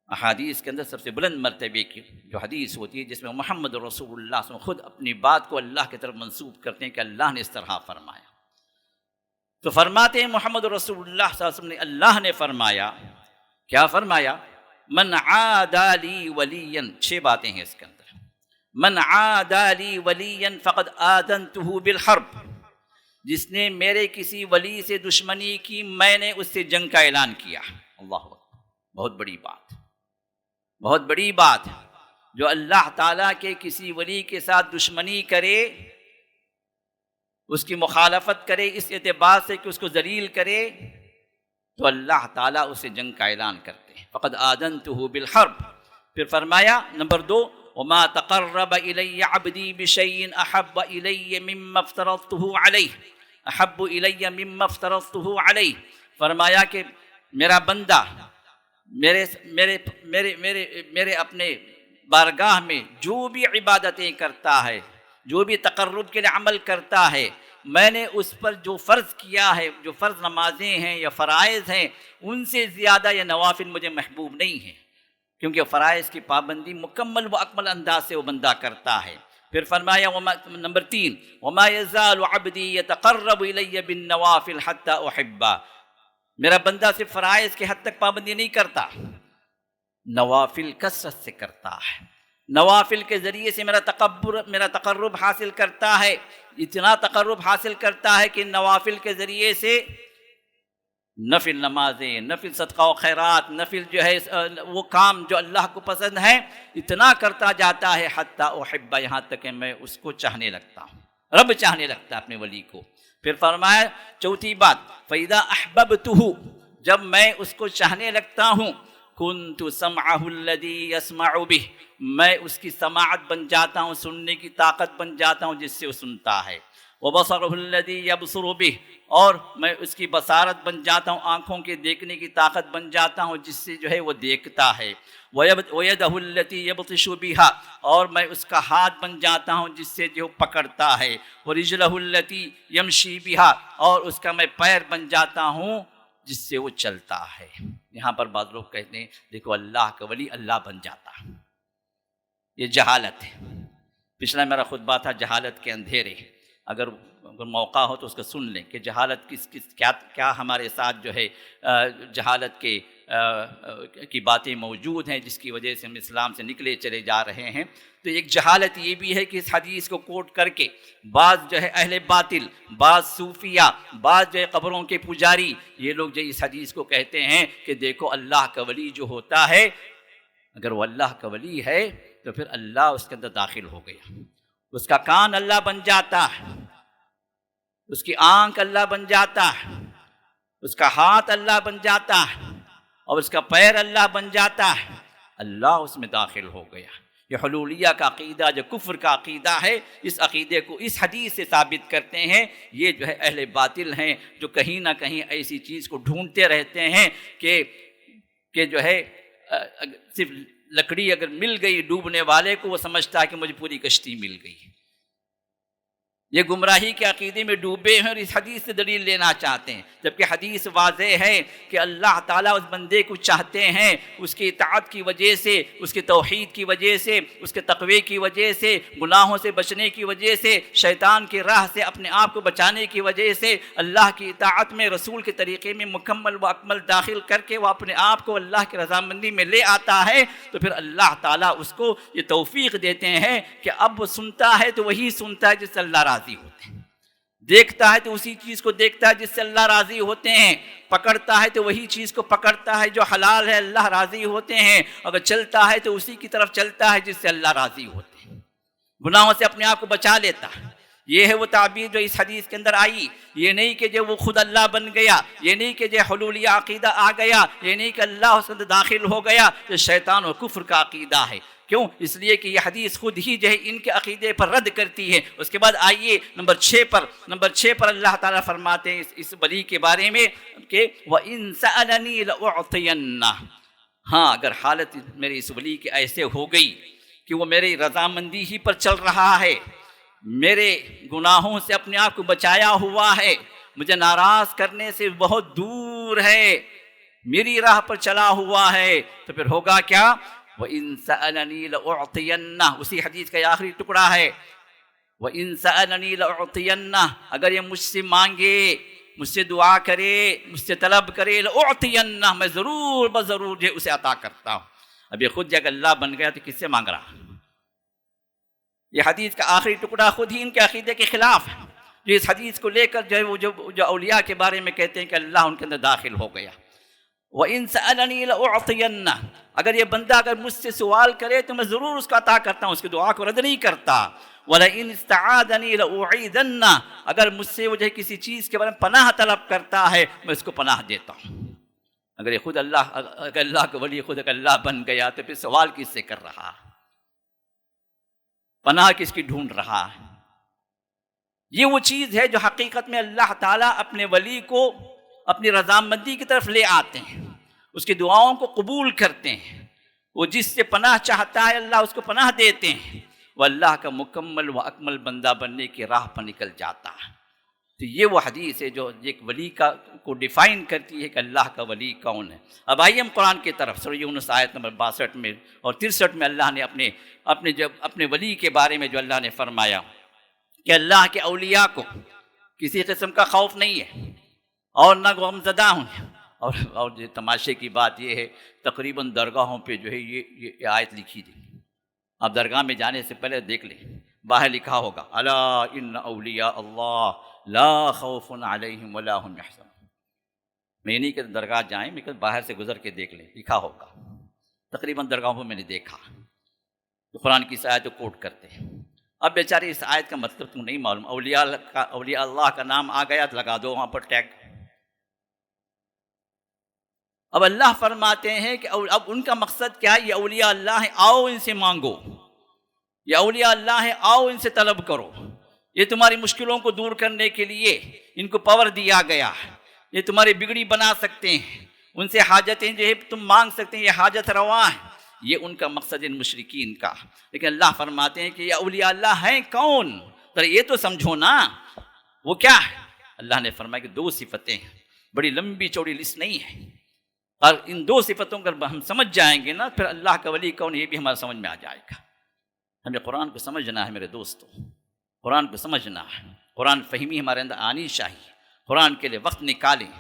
احادیث کے اندر سب سے بلند مرتبے کی جو حدیث ہوتی ہے جس میں محمد رسول اللہ صلی اللہ علیہ وسلم خود اپنی بات کو اللہ کی طرف منسوب کرتے ہیں کہ اللہ نے اس طرح فرمایا. تو فرماتے ہیں محمد رسول اللہ صلی اللہ علیہ وسلم نے، اللہ نے فرمایا، کیا فرمایا؟ من عادى لي وليا، 6 باتیں ہیں اس کے اندر. من عادى لي وليا فقد آذنته بالحرب، جس نے میرے کسی ولی سے دشمنی کی میں نے اس سے جنگ کا اعلان کیا. اللہ اکبر، بہت بڑی بات، بہت بڑی بات. جو اللہ تعالیٰ کے کسی ولی کے ساتھ دشمنی کرے، اس کی مخالفت کرے اس اعتبار سے کہ اس کو ذلیل کرے، تو اللہ تعالیٰ اسے جنگ کا اعلان کرتے ہیں، فقد آذنتہ بالحرب۔ پھر فرمایا نمبر 2، وما تقرب الی عبدی بشیء احب الی مما افترضتہ علیہ، احب الی مما افترضتہ علیہ، فرمایا کہ میرا بندہ میرے میرے میرے میرے میرے اپنے بارگاہ میں جو بھی عبادتیں کرتا ہے، جو بھی تقرب کے لیے عمل کرتا ہے، میں نے اس پر جو فرض کیا ہے، جو فرض نمازیں ہیں یا فرائض ہیں، ان سے زیادہ یہ نوافل مجھے محبوب نہیں ہیں، کیونکہ فرائض کی پابندی مکمل و اکمل انداز سے وہ بندہ کرتا ہے۔ پھر فرمایا نمبر 3، وما یزال عبدی یتقرب الی بالنوافل حتی احبہ، میرا بندہ صرف فرائض کے حد تک پابندی نہیں کرتا، نوافل کثرت سے کرتا ہے، نوافل کے ذریعے سے میرا تقرب حاصل کرتا ہے، اتنا تقرب حاصل کرتا ہے کہ نوافل کے ذریعے سے نفل نمازیں، نفل صدقہ و خیرات، نفل جو ہے وہ کام جو اللہ کو پسند ہیں، اتنا کرتا جاتا ہے حتی احبہ، یہاں تک کہ میں اس کو چاہنے لگتا ہوں، رب چاہنے لگتا ہے اپنے ولی کو۔ پھر فرمایا چوتھی بات، فَإِذَا أَحْبَبْتُهُ، جب میں اس کو چاہنے لگتا ہوں، كُنْتُ سَمْعَهُ الَّذِي يَسْمَعُ بِهِ، میں اس کی سماعت بن جاتا ہوں، سننے کی طاقت بن جاتا ہوں جس سے وہ سنتا ہے، وَبَصَرُهُ الَّذِي يَبْصُرُ بِهِ، اور میں اس کی بصارت بن جاتا ہوں، آنکھوں کے دیکھنے کی طاقت بن جاتا ہوں جس سے جو ہے وہ دیکھتا ہے، وَيَدَهُ الَّتِي يَبْطِشُ بِهَا، اور میں اس کا ہاتھ بن جاتا ہوں جس سے جو پکڑتا ہے، وَرِجْلَهُ الَّتِي يَمْشِي بِهَا، اور اس کا میں پیر بن جاتا ہوں جس سے وہ چلتا ہے۔ یہاں پر بعض لوگ کہتے ہیں دیکھو اللہ کا ولی اللہ بن جاتا، یہ جہالت ہے۔ پچھلا میرا خطبہ تھا جہالت کے اندھیرے، اگر موقع ہو تو اس کو سن لیں کہ جہالت کیا ہمارے ساتھ جو ہے جہالت کی باتیں موجود ہیں جس کی وجہ سے ہم اسلام سے نکلے چلے جا رہے ہیں۔ تو ایک جہالت یہ بھی ہے کہ اس حدیث کو کوٹ کر کے بعض جو ہے اہل باطل، بعض صوفیہ، بعض جو ہے قبروں کے پجاری، یہ لوگ جو اس حدیث کو کہتے ہیں کہ دیکھو اللہ کا ولی جو ہوتا ہے، اگر وہ اللہ کا ولی ہے تو پھر اللہ اس کے اندر داخل ہو گیا، اس کا کان اللہ بن جاتا ہے، اس کی آنکھ اللہ بن جاتا ہے، اس کا ہاتھ اللہ بن جاتا ہے، اور اس کا پیر اللہ بن جاتا ہے، اللہ اس میں داخل ہو گیا۔ یہ حلولیہ کا عقیدہ جو کفر کا عقیدہ ہے، اس عقیدے کو اس حدیث سے ثابت کرتے ہیں۔ یہ جو ہے اہل باطل ہیں جو کہیں نہ کہیں ایسی چیز کو ڈھونڈتے رہتے ہیں کہ جو ہے صرف لکڑی اگر مل گئی ڈوبنے والے کو، وہ سمجھتا ہے کہ مجھے پوری کشتی مل گئی۔ یہ گمراہی کے عقیدے میں ڈوبے ہیں اور اس حدیث سے دلیل لینا چاہتے ہیں، جبکہ حدیث واضح ہے کہ اللہ تعالیٰ اس بندے کو چاہتے ہیں، اس کی اطاعت کی وجہ سے، اس کی توحید کی وجہ سے، اس کے تقوی کی وجہ سے، گناہوں سے بچنے کی وجہ سے، شیطان کی راہ سے اپنے آپ کو بچانے کی وجہ سے، اللہ کی اطاعت میں، رسول کے طریقے میں مکمل و اکمل داخل کر کے وہ اپنے آپ کو اللہ کی رضامندی میں لے آتا ہے، تو پھر اللہ تعالیٰ اس کو یہ توفیق دیتے ہیں کہ اب وہ سنتا ہے تو وہی سنتا ہے جس سے اللہ راضی ہوتے ہیں، دیکھتا ہے تو اسی چیز کو دیکھتا ہے جس سے اللہ راضی ہوتے ہیں، پکڑتا ہے تو وہی چیز کو پکڑتا ہے جو حلال ہے، اللہ راضی ہوتے ہیں، اگر چلتا ہے تو اسی کی طرف چلتا ہے جس سے اللہ راضی ہوتے ہیں، گناہوں سے اپنے آپ کو بچا لیتا ہے۔ یہ ہے وہ تعبیر جو اس حدیث کے اندر آئی، یہ نہیں کہ جو وہ خود اللہ بن گیا، یہ نہیں کہ جو حلولیہ عقیدہ آ گیا، یہ نہیں کہ اللہ اس کے اندر داخل ہو گیا، یہ شیطان و کفر کا عقیدہ ہے۔ کیوں؟ اس لیے کہ یہ حدیث خود ہی جو ہے ان کے عقیدے پر رد کرتی ہے۔ اس کے بعد آئیے نمبر 6 پر اللہ تعالیٰ فرماتے ہیں اس ولی کے بارے میں کہ وَإِن سَأَلَنِي لَأُعْطِيَنَّهُ، ہاں اگر حالت میری اس ولی کی ایسے ہو گئی کہ وہ میری رضامندی ہی پر چل رہا ہے، میرے گناہوں سے اپنے آپ کو بچایا ہوا ہے، مجھے ناراض کرنے سے بہت دور ہے، میری راہ پر چلا ہوا ہے، تو پھر ہوگا کیا؟ وَإِن سَأَلَنِي لَأُعْطِيَنَّهُ، اسی حدیث کا یہ آخری ٹکڑا ہے، وَإِن سَأَلَنِي لَأُعْطِيَنَّهُ، اگر یہ مجھ سے مانگے، مجھ سے دعا کرے، مجھ سے طلب کرے، لَأُعْطِيَنَّهُ، میں ضرور بضرور جو اسے عطا کرتا ہوں۔ اب یہ خود جب اللہ بن گیا تو کس سے مانگ رہا؟ یہ حدیث کا آخری ٹکڑا خود ہی ان کے عقیدے کے خلاف ہے، جو اس حدیث کو لے کر جو ہے وہ جو اولیاء کے بارے میں کہتے ہیں کہ اللہ ان کے اندر داخل ہو گیا۔ وَإِن سَأَلَنِي لَأُعْطِيَنَّهُ، اگر یہ بندہ اگر مجھ سے سوال کرے تو میں ضرور اس کا عطا کرتا ہوں، اس کی دعا کو رد نہیں کرتا۔ وَلَئِنِ اسْتَعَاذَنِي لَأُعِيذَنَّهُ، اگر مجھ سے وہ جو ہے کسی چیز کے بارے میں پناہ طلب کرتا ہے میں اس کو پناہ دیتا ہوں۔ اگر یہ خود اگر اللہ کا ولی خود اگر اللہ بن گیا تو پھر سوال کس سے کر رہا، پناہ کس کی ڈھونڈ رہا؟ یہ وہ چیز ہے جو حقیقت میں اللہ تعالیٰ اپنے ولی کو اپنی رضامندی کی طرف لے آتے ہیں، اس کی دعاؤں کو قبول کرتے ہیں۔ وہ جس سے پناہ چاہتا ہے اللہ اس کو پناہ دیتے ہیں، وہ اللہ کا مکمل و اکمل بندہ بننے کی راہ پر نکل جاتا ہے۔ تو یہ وہ حدیث ہے جو ایک ولی کو ڈیفائن کرتی ہے کہ اللہ کا ولی کون ہے۔ اب آئیے ہم قرآن کی طرف، سورہ یونس آیت نمبر 62 میں اور 63 میں اللہ نے اپنے ولی کے بارے میں جو اللہ نے فرمایا کہ اللہ کے اولیاء کو کسی قسم کا خوف نہیں ہے اور نہ غم زدہ ہوں۔ اور جو تماشے کی بات یہ ہے، تقریباً درگاہوں پہ جو ہے یہ آیت لکھی تھی۔ آپ درگاہ میں جانے سے پہلے دیکھ لیں، باہر لکھا ہوگا الا ان اولیاء اللہ لا خوف علیہم ولا هم يحزنون۔ میں نہیں کہ درگاہ جائیں، میں کہ باہر سے گزر کے دیکھ لیں، لکھا ہوگا۔ تقریباً درگاہوں میں نے دیکھا تو قرآن کی اس آیت کو کوٹ کرتے ہیں۔ اب بیچارے اس آیت کا مطلب تم نہیں معلوم، اولیاء اللہ کا نام آ گیا تو لگا دو وہاں پر ٹیگ۔ اب اللہ فرماتے ہیں کہ اب ان کا مقصد کیا ہے؟ یہ اولیاء اللہ ہیں، آؤ ان سے مانگو، یہ اولیاء اللہ ہیں، آؤ ان سے طلب کرو۔ یہ تمہاری مشکلوں کو دور کرنے کے لیے ان کو پاور دیا گیا، یہ تمہاری بگڑی بنا سکتے ہیں، ان سے حاجتیں جو ہے تم مانگ سکتے ہیں، یہ حاجت رواں ہے۔ یہ ان کا مقصد ان مشرکین کا۔ لیکن اللہ فرماتے ہیں کہ یہ اولیاء اللہ ہیں کون؟ ذرا یہ تو سمجھو نا، وہ کیا ہے؟ اللہ نے فرمایا کہ 2 صفتیں ہیں، بڑی لمبی چوڑی لسٹ نہیں ہے، اور ان 2 صفتوں کو ہم سمجھ جائیں گے نا پھر اللہ کا ولی کون یہ بھی ہمارا سمجھ میں آ جائے گا۔ ہمیں قرآن کو سمجھنا ہے میرے دوستو، قرآن کو سمجھنا ہے، قرآن فہمی ہمارے اندر آنی چاہیے۔ قرآن کے لیے وقت نکالیں،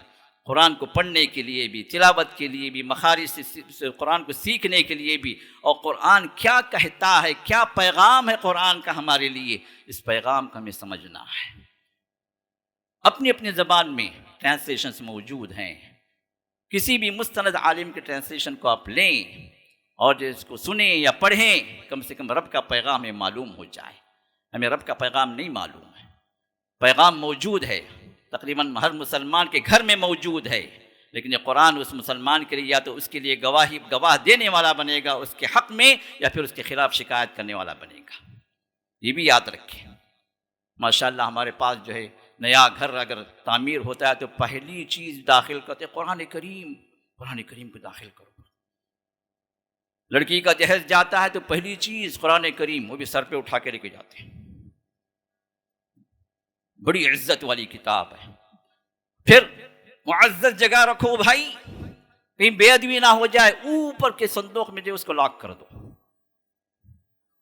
قرآن کو پڑھنے کے لیے بھی، تلاوت کے لیے بھی، مخارج سے قرآن کو سیکھنے کے لیے بھی، اور قرآن کیا کہتا ہے، کیا پیغام ہے قرآن کا ہمارے لیے، اس پیغام کو ہمیں سمجھنا ہے۔ اپنی اپنی زبان میں ٹرانسلیشنز موجود ہیں، کسی بھی مستند عالم کے ٹرانسلیشن کو آپ لیں اور جو اس کو سنیں یا پڑھیں، کم سے کم رب کا پیغام ہمیں معلوم ہو جائے۔ ہمیں رب کا پیغام نہیں معلوم ہے، پیغام موجود ہے، تقریباً ہر مسلمان کے گھر میں موجود ہے، لیکن یہ قرآن اس مسلمان کے لیے یا تو اس کے لیے گواہ دینے والا بنے گا اس کے حق میں، یا پھر اس کے خلاف شکایت کرنے والا بنے گا۔ یہ بھی یاد رکھیں۔ ماشاءاللہ ہمارے پاس جو ہے نیا گھر اگر تعمیر ہوتا ہے تو پہلی چیز داخل کرتے قرآن کریم کو داخل کرو۔ لڑکی کا جہیز جاتا ہے تو پہلی چیز قرآن کریم، وہ بھی سر پہ اٹھا کے لے کے جاتے ہیں، بڑی عزت والی کتاب ہے۔ پھر معزز جگہ رکھو بھائی، کہیں بے ادبی نہ ہو جائے، اوپر کے صندوق میں جو اس کو لاک کر دو،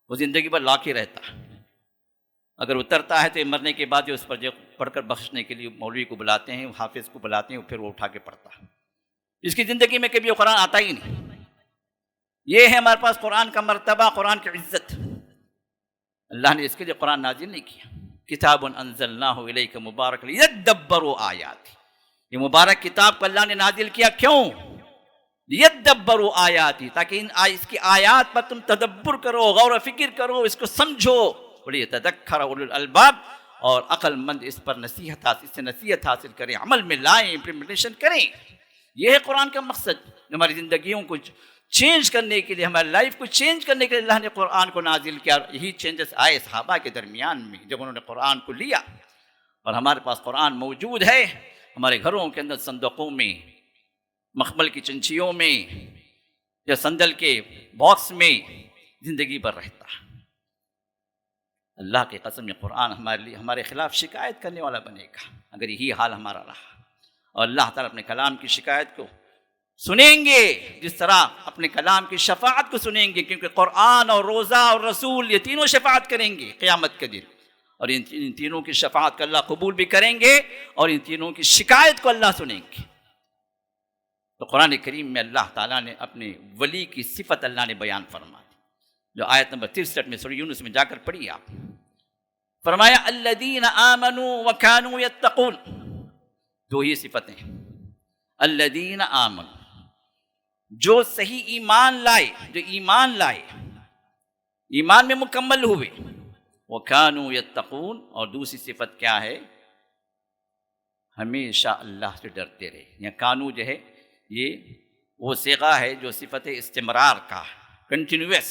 وہ زندگی بھر لاک ہی رہتا ہے۔ اگر اترتا ہے تو مرنے کے بعد جو اس پر جو پڑھ کر بخشنے کے لیے مولوی کو بلاتے ہیں، حافظ کو بلاتے ہیں، پھر وہ اٹھا کے پڑھتا ہے۔ اس کی زندگی میں کبھی وہ قرآن آتا ہی نہیں۔ یہ ہے ہمارے پاس قرآن کا مرتبہ، قرآن کی عزت۔ اللہ نے اس کے لیے قرآن نازل نہیں کیا، کتاب انزلناہ الیک مبارک لیدبروا آیاتہ، یہ مبارک کتاب کو اللہ نے نازل کیا کیوں؟ لیدبروا آیاتہ، تاکہ اس کی آیات پر تم تدبر کرو، غور و فکر کرو، اس کو سمجھو، ولیتذکر اولو الالباب، اور عقل مند اس پر اس سے نصیحت حاصل کریں، عمل میں لائیں، امپلیمنٹیشن کریں۔ یہ ہے قرآن کا مقصد۔ ہماری زندگیوں کو چینج کرنے کے لیے، ہماری لائف کو چینج کرنے کے لیے اللہ نے قرآن کو نازل کیا۔ یہی چینجز آئے صحابہ کے درمیان میں جب انہوں نے قرآن کو لیا، اور ہمارے پاس قرآن موجود ہے ہمارے گھروں کے اندر، صندوقوں میں، مخمل کی چنچیوں میں، یا صندل کے باکس میں، زندگی بھر رہتا ہے۔ اللہ کی قسم یہ قرآن ہمارے لیے ہمارے خلاف شکایت کرنے والا بنے گا اگر یہی حال ہمارا رہا۔ اور اللہ تعالیٰ اپنے کلام کی شکایت کو سنیں گے جس طرح اپنے کلام کی شفاعت کو سنیں گے، کیونکہ قرآن اور روزہ اور رسول یہ تینوں شفاعت کریں گے قیامت کے دن، اور ان تینوں کی شفاعت کو اللہ قبول بھی کریں گے، اور ان تینوں کی شکایت کو اللہ سنیں گے۔ تو قرآن کریم میں اللہ تعالیٰ نے اپنے ولی کی صفت اللہ نے بیان فرما دی، جو آیت نمبر 63 میں سورہ یونس میں جا کر پڑھی آپ، فرمایا الذین آمنوا وکانوا یتقون۔ 2 ہی صفتیں، الذین آمنوا، جو صحیح ایمان لائے، جو ایمان لائے، ایمان میں مکمل ہوئے، وکانوا یتقون، اور دوسری صفت کیا ہے؟ ہمیشہ اللہ سے ڈرتے رہے۔ یا کانو جو ہے یہ وہ صیغہ ہے جو صفت استمرار کا، کنٹینیوس،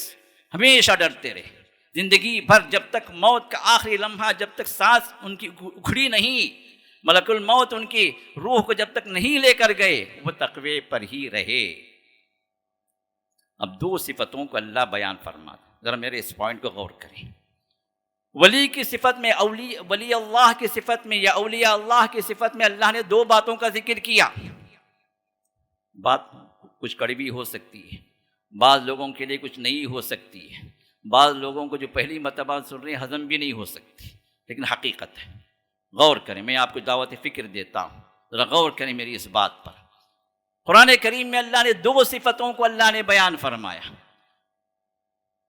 ہمیشہ ڈرتے رہے زندگی بھر، جب تک موت کا آخری لمحہ، جب تک سانس ان کی اکھڑی نہیں، ملک الموت ان کی روح کو جب تک نہیں لے کر گئے، وہ تقوی پر ہی رہے۔ اب دو صفتوں کو اللہ بیان فرماتا، ذرا میرے اس پوائنٹ کو غور کریں۔ ولی کی صفت میں، ولی اللہ کی صفت میں یا اولیاء اللہ کی صفت میں اللہ نے دو باتوں کا ذکر کیا۔ بات کچھ کڑوی ہو سکتی ہے، بعض لوگوں کے لیے کچھ نئی ہو سکتی ہے، بعض لوگوں کو جو پہلی مرتبہ سن رہے ہیں ہضم بھی نہیں ہو سکتی، لیکن حقیقت ہے۔ غور کریں، میں آپ کو دعوت فکر دیتا ہوں، ذرا غور کریں میری اس بات پر۔ قرآن کریم میں اللہ نے دو صفتوں کو اللہ نے بیان فرمایا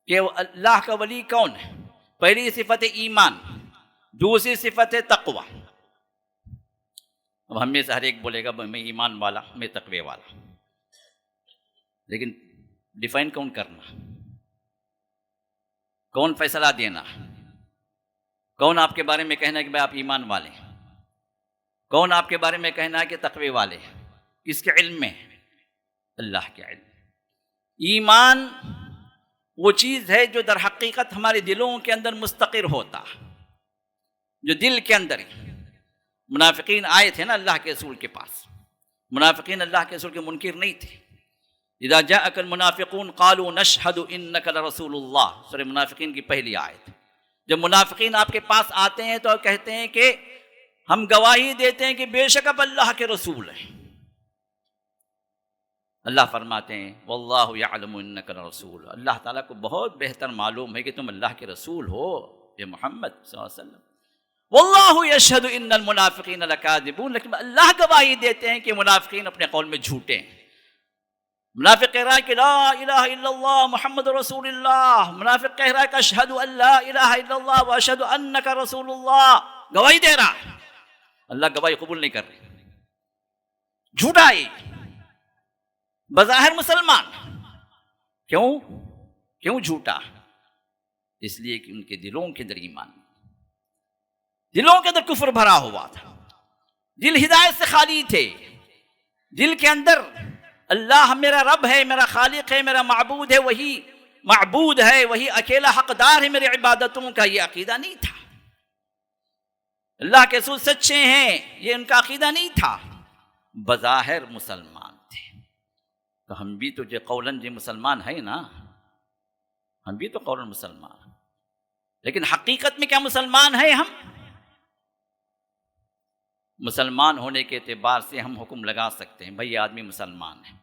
کہ اللہ کا ولی کون ہے۔ پہلی صفت ایمان، دوسری صفت تقوی۔ اب ہم میں سے ہر ایک بولے گا میں ایمان والا، میں تقوی والا، لیکن ڈیفائن کون کرنا، کون فیصلہ دینا، کون آپ کے بارے میں کہنا ہے کہ بھائی آپ ایمان والے ہیں، کون آپ کے بارے میں کہنا ہے کہ تقوی والے ہیں، کس کے علم میں؟ اللہ کے علم۔ ایمان وہ چیز ہے جو در حقیقت ہمارے دلوں کے اندر مستقر ہوتا، جو دل کے اندر ہے۔ منافقین آئے تھے نا اللہ کے رسول کے پاس، منافقین اللہ کے رسول کے منکر نہیں تھے۔ اذا جاءک المنافقون قالوا نشهد انک لرسول اللہ، سورہ منافقین کی پہلی آیت۔ جب منافقین آپ کے پاس آتے ہیں تو کہتے ہیں کہ ہم گواہی دیتے ہیں کہ بے شک اب اللہ کے رسول ہیں۔ اللہ فرماتے ہیں واللہ یعلم انک لرسول، اللہ تعالیٰ کو بہت بہتر معلوم ہے کہ تم اللہ کے رسول ہو اے محمد صلی اللہ علیہ وسلم۔ واللہ یشہد ان المنافقین لکاذبون، لیکن اللہ گواہی دیتے ہیں کہ منافقین اپنے قول میں جھوٹے ہیں۔ منافق کہہ رہا ہے کہ لا الہ الا اللہ محمد رسول اللہ، منافق کہہ رہا ہے کہ اشہد ان لا الہ الا اللہ واشہد انک رسول اللہ، گواہی دے رہا ہے، اللہ گواہی قبول نہیں کر رہے، جھوٹا ہے بظاہر مسلمان۔ کیوں جھوٹا؟ اس لیے کہ ان کے دلوں کے اندر ایمان، دلوں کے اندر کفر بھرا ہوا تھا، دل ہدایت سے خالی تھے، دل کے اندر اللہ میرا رب ہے، میرا خالق ہے، میرا معبود ہے، وہی معبود ہے، وہی اکیلا حقدار ہے میری عبادتوں کا، یہ عقیدہ نہیں تھا۔ اللہ کے رسول سچے ہیں یہ ان کا عقیدہ نہیں تھا، بظاہر مسلمان تھے۔ تو ہم بھی تو جو قولاً جو مسلمان ہیں نا، ہم بھی تو قولاً مسلمان ہیں، لیکن حقیقت میں کیا مسلمان ہیں ہم؟ مسلمان ہونے کے اعتبار سے ہم حکم لگا سکتے ہیں بھائی یہ آدمی مسلمان ہے،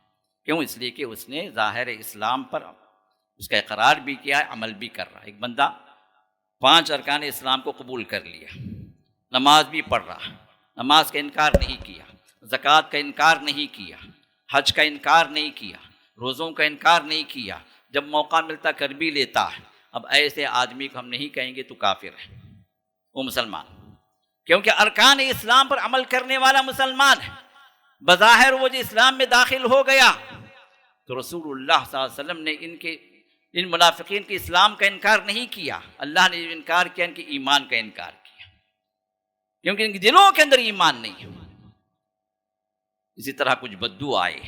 کیوں؟ اس لیے کہ اس نے ظاہر اسلام پر اس کا اقرار بھی کیا ہے، عمل بھی کر رہا ہے۔ ایک بندہ 5 ارکان اسلام کو قبول کر لیا، نماز بھی پڑھ رہا، نماز کا انکار نہیں کیا، زکوٰۃ کا انکار نہیں کیا، حج کا انکار نہیں کیا، روزوں کا انکار نہیں کیا، جب موقع ملتا کر بھی لیتا ہے۔ اب ایسے آدمی کو ہم نہیں کہیں گے تو کافر ہے، وہ مسلمان، کیونکہ ارکان اسلام پر عمل کرنے والا مسلمان ہے۔ بظاہر وہ جو اسلام میں داخل ہو گیا تو رسول اللہ صلی اللہ علیہ وسلم نے ان منافقین کے اسلام کا انکار نہیں کیا، اللہ نے انکار کیا ان کے ایمان کا انکار کیا، کیونکہ ان کے دلوں کے اندر ایمان نہیں ہے۔ اسی طرح کچھ بدو آئے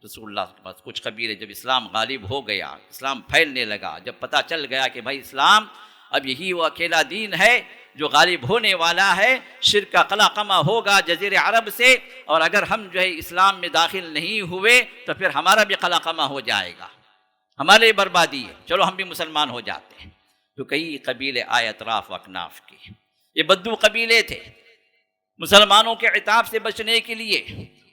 رسول اللہ کے پاس، کچھ قبیلے، جب اسلام غالب ہو گیا، اسلام پھیلنے لگا، جب پتہ چل گیا کہ بھائی اسلام اب یہی وہ اکیلا دین ہے جو غالب ہونے والا ہے، شرک کا قلقمہ ہوگا جزیرہ عرب سے، اور اگر ہم جو ہے اسلام میں داخل نہیں ہوئے تو پھر ہمارا بھی قلقمہ ہو جائے گا، ہمارے بربادی ہے، چلو ہم بھی مسلمان ہو جاتے ہیں۔ تو کئی قبیلے آئے اطراف و اکناف کے، یہ بدو قبیلے تھے، مسلمانوں کے عتاب سے بچنے کے لیے،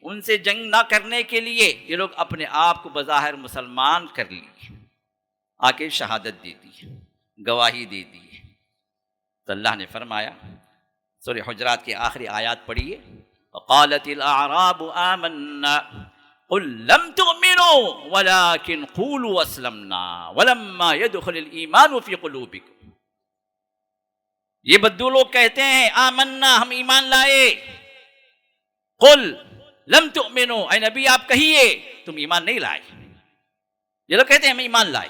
ان سے جنگ نہ کرنے کے لیے یہ لوگ اپنے آپ کو بظاہر مسلمان کر لیے، آ کے شہادت دے دی، گواہی دے دی۔ تو اللہ نے فرمایا، سورہ حجرات کی آخری آیات پڑھیے، وقالت الاعراب آمنا قل لم تؤمنوا ولكن قولوا اسلمنا ولما يدخل الايمان في قلوبكم۔ یہ بدو لوگ کہتے ہیں آمنا، ہم ایمان لائے، قل لم تؤمنوا، اے نبی آپ کہیے تم ایمان نہیں لائے۔ یہ لوگ کہتے ہیں ہم ایمان لائے،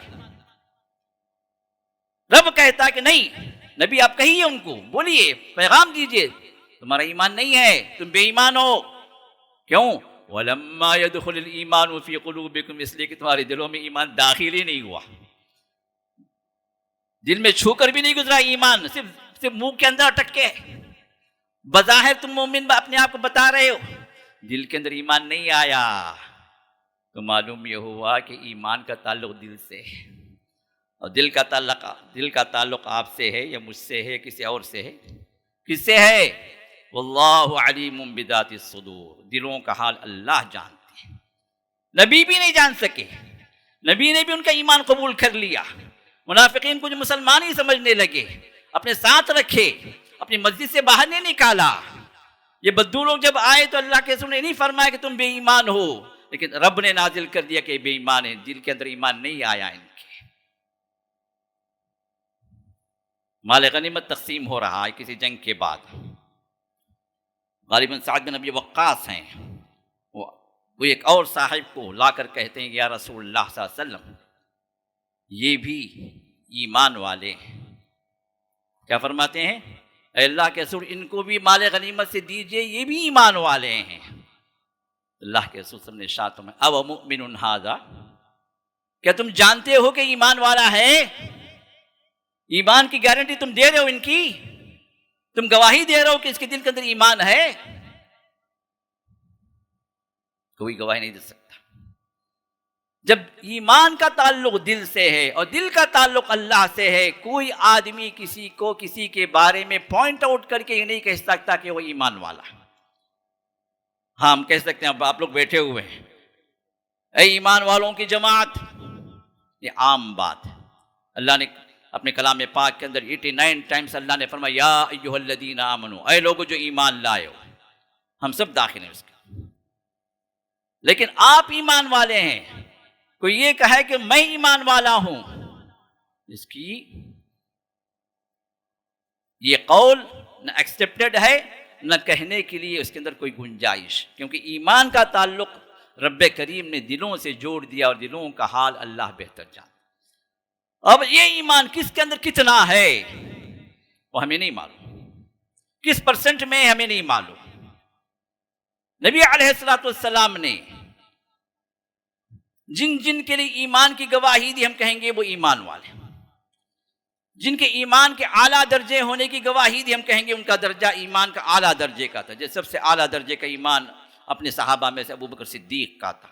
رب کہتا کہ نہیں، نبی آپ کہیے ان کو، بولیے، پیغام دیجئے تمہارا ایمان نہیں ہے، تم بے ایمان ہو۔ کیوں؟ وَلَمَّا يَدْخُلِ الْإِيمَانُ فِي قُلُوبِكُمْ، اس لیے کہ تمہارے دلوں میں ایمان داخل ہی نہیں ہوا، دل میں چھو کر بھی نہیں گزرا ایمان، صرف منہ کے اندر اٹک کے بظاہر تم مومن اپنے آپ کو بتا رہے ہو، دل کے اندر ایمان نہیں آیا، تو معلوم یہ ہوا کہ ایمان کا تعلق دل سے ہے، اور دل کا تعلق آپ سے ہے یا مجھ سے ہے، کسی اور سے ہے؟ کس سے ہے؟ واللہ علیم بذات الصدور، دلوں کا حال اللہ جانتے ہیں، نبی بھی نہیں جان سکے، نبی نے بھی ان کا ایمان قبول کر لیا، منافقین کو جو مسلمان ہی سمجھنے لگے، اپنے ساتھ رکھے، اپنی مسجد سے باہر نہیں نکالا۔ یہ بدو لوگ جب آئے تو اللہ کے رسول نے نہیں فرمایا کہ تم بے ایمان ہو، لیکن رب نے نازل کر دیا کہ بے ایمان ہیں، دل کے اندر ایمان نہیں آیا ان کے۔ مال غنیمت تقسیم ہو رہا ہے کسی جنگ کے بعد، غالباً سعد بن ابی وقاص ہیں، وہ ایک اور صاحب کو لا کر کہتے ہیں یا رسول اللہ صلی اللہ علیہ وسلم یہ بھی ایمان والے ہیں۔ کیا فرماتے ہیں؟ اے اللہ کے رسول ان کو بھی مال غنیمت سے دیجئے، یہ بھی ایمان والے ہیں۔ اللہ کے رسول صلی اللہ علیہ وسلم نے ارشاد فرمایا او مؤمن ھذا، کیا تم جانتے ہو کہ ایمان والا ہے؟ ایمان کی گارنٹی تم دے رہے ہو، ان کی تم گواہی دے رہے ہو کہ اس کے دل کے اندر ایمان ہے؟ کوئی گواہی نہیں دے سکتا۔ جب ایمان کا تعلق دل سے ہے اور دل کا تعلق اللہ سے ہے، کوئی آدمی کسی کو کسی کے بارے میں پوائنٹ آؤٹ کر کے یہ نہیں کہہ سکتا کہ وہ ایمان والا ہے۔ ہاں ہم کہہ سکتے ہیں، اب آپ لوگ بیٹھے ہوئے ہیں، اے ایمان والوں کی جماعت، یہ عام بات ہے۔ اللہ نے اپنے کلام پاک کے اندر 89 ٹائمز اللہ نے فرمایا یا ایھا الذین آمنو، اے لوگو جو ایمان لائے ہو، ہم سب داخل ہیں اس کے۔ لیکن آپ ایمان والے ہیں، کوئی یہ کہے کہ میں ایمان والا ہوں، اس کی یہ قول نہ ایکسیپٹڈ ہے، نہ کہنے کے لیے اس کے اندر کوئی گنجائش، کیونکہ ایمان کا تعلق رب کریم نے دلوں سے جوڑ دیا، اور دلوں کا حال اللہ بہتر جانتا۔ اب یہ ایمان کس کے اندر کتنا ہے وہ ہمیں نہیں معلوم، کس پرسنٹ میں ہمیں نہیں معلوم۔ نبی علیہ الصلوۃ والسلام نے جن جن کے لیے ایمان کی گواہی دی، ہم کہیں گے وہ ایمان والے۔ جن کے ایمان کے اعلیٰ درجے ہونے کی گواہی دی، ہم کہیں گے ان کا درجہ ایمان کا اعلیٰ درجے کا تھا۔ جیسے سب سے اعلیٰ درجے کا ایمان اپنے صحابہ میں سے ابوبکر صدیق کا تھا۔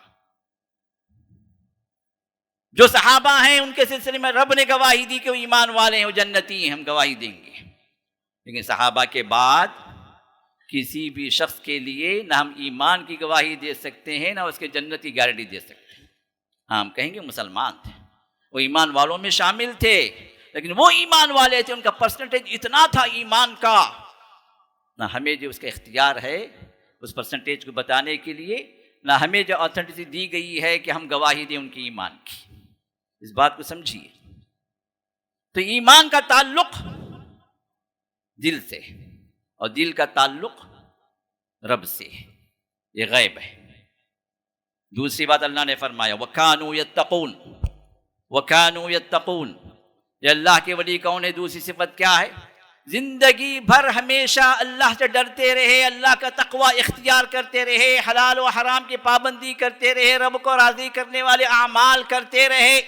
جو صحابہ ہیں ان کے سلسلے میں رب نے گواہی دی کہ وہ ایمان والے ہیں، وہ جنتی ہیں، ہم گواہی دیں گے۔ لیکن صحابہ کے بعد کسی بھی شخص کے لیے نہ ہم ایمان کی گواہی دے سکتے ہیں، نہ اس کے جنت کی گارنٹی دے سکتے ہیں۔ ہاں ہم کہیں گے مسلمان تھے، وہ ایمان والوں میں شامل تھے، لیکن وہ ایمان والے تھے، ان کا پرسنٹیج اتنا تھا ایمان کا، نہ ہمیں جو اس کا اختیار ہے اس پرسنٹیج کو بتانے کے لیے، نہ ہمیں جو آتھینٹسٹی دی گئی ہے کہ ہم گواہی دیں ان کی ایمان کی۔ اس بات کو سمجھیے۔ تو ایمان کا تعلق دل سے، اور دل کا تعلق رب سے، یہ غیب ہے۔ دوسری بات اللہ نے فرمایا وَكَانُوا يَتَّقُونَ، وَكَانُوا يَتَّقُونَ، یہ اللہ کے ولی کون ہے؟ دوسری صفت کیا ہے؟ زندگی بھر ہمیشہ اللہ سے ڈرتے رہے، اللہ کا تقوی اختیار کرتے رہے، حلال و حرام کی پابندی کرتے رہے، رب کو راضی کرنے والے اعمال کرتے رہے،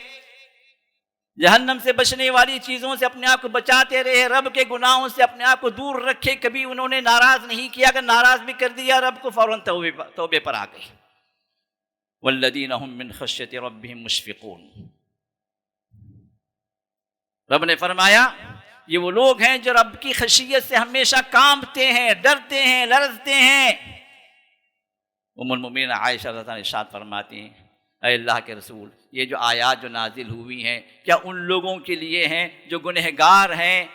جہنم سے بچنے والی چیزوں سے اپنے آپ کو بچاتے رہے، رب کے گناہوں سے اپنے آپ کو دور رکھے، کبھی انہوں نے ناراض نہیں کیا، اگر ناراض بھی کر دیا رب کو فوراً توبے پر آ گئے۔ والذین هم من خشیۃ ربهم مشفقون، رب نے فرمایا یہ وہ لوگ ہیں جو رب کی خشیت سے ہمیشہ کانپتے ہیں، ڈرتے ہیں، لرزتے ہیں۔ ام المؤمنین عائشہ رضی اللہ عنہا ارشاد فرماتی ہیں اے اللہ کے رسول، یہ جو آیات جو نازل ہوئی ہیں کیا ان لوگوں کے لیے ہیں جو گنہگار ہیں،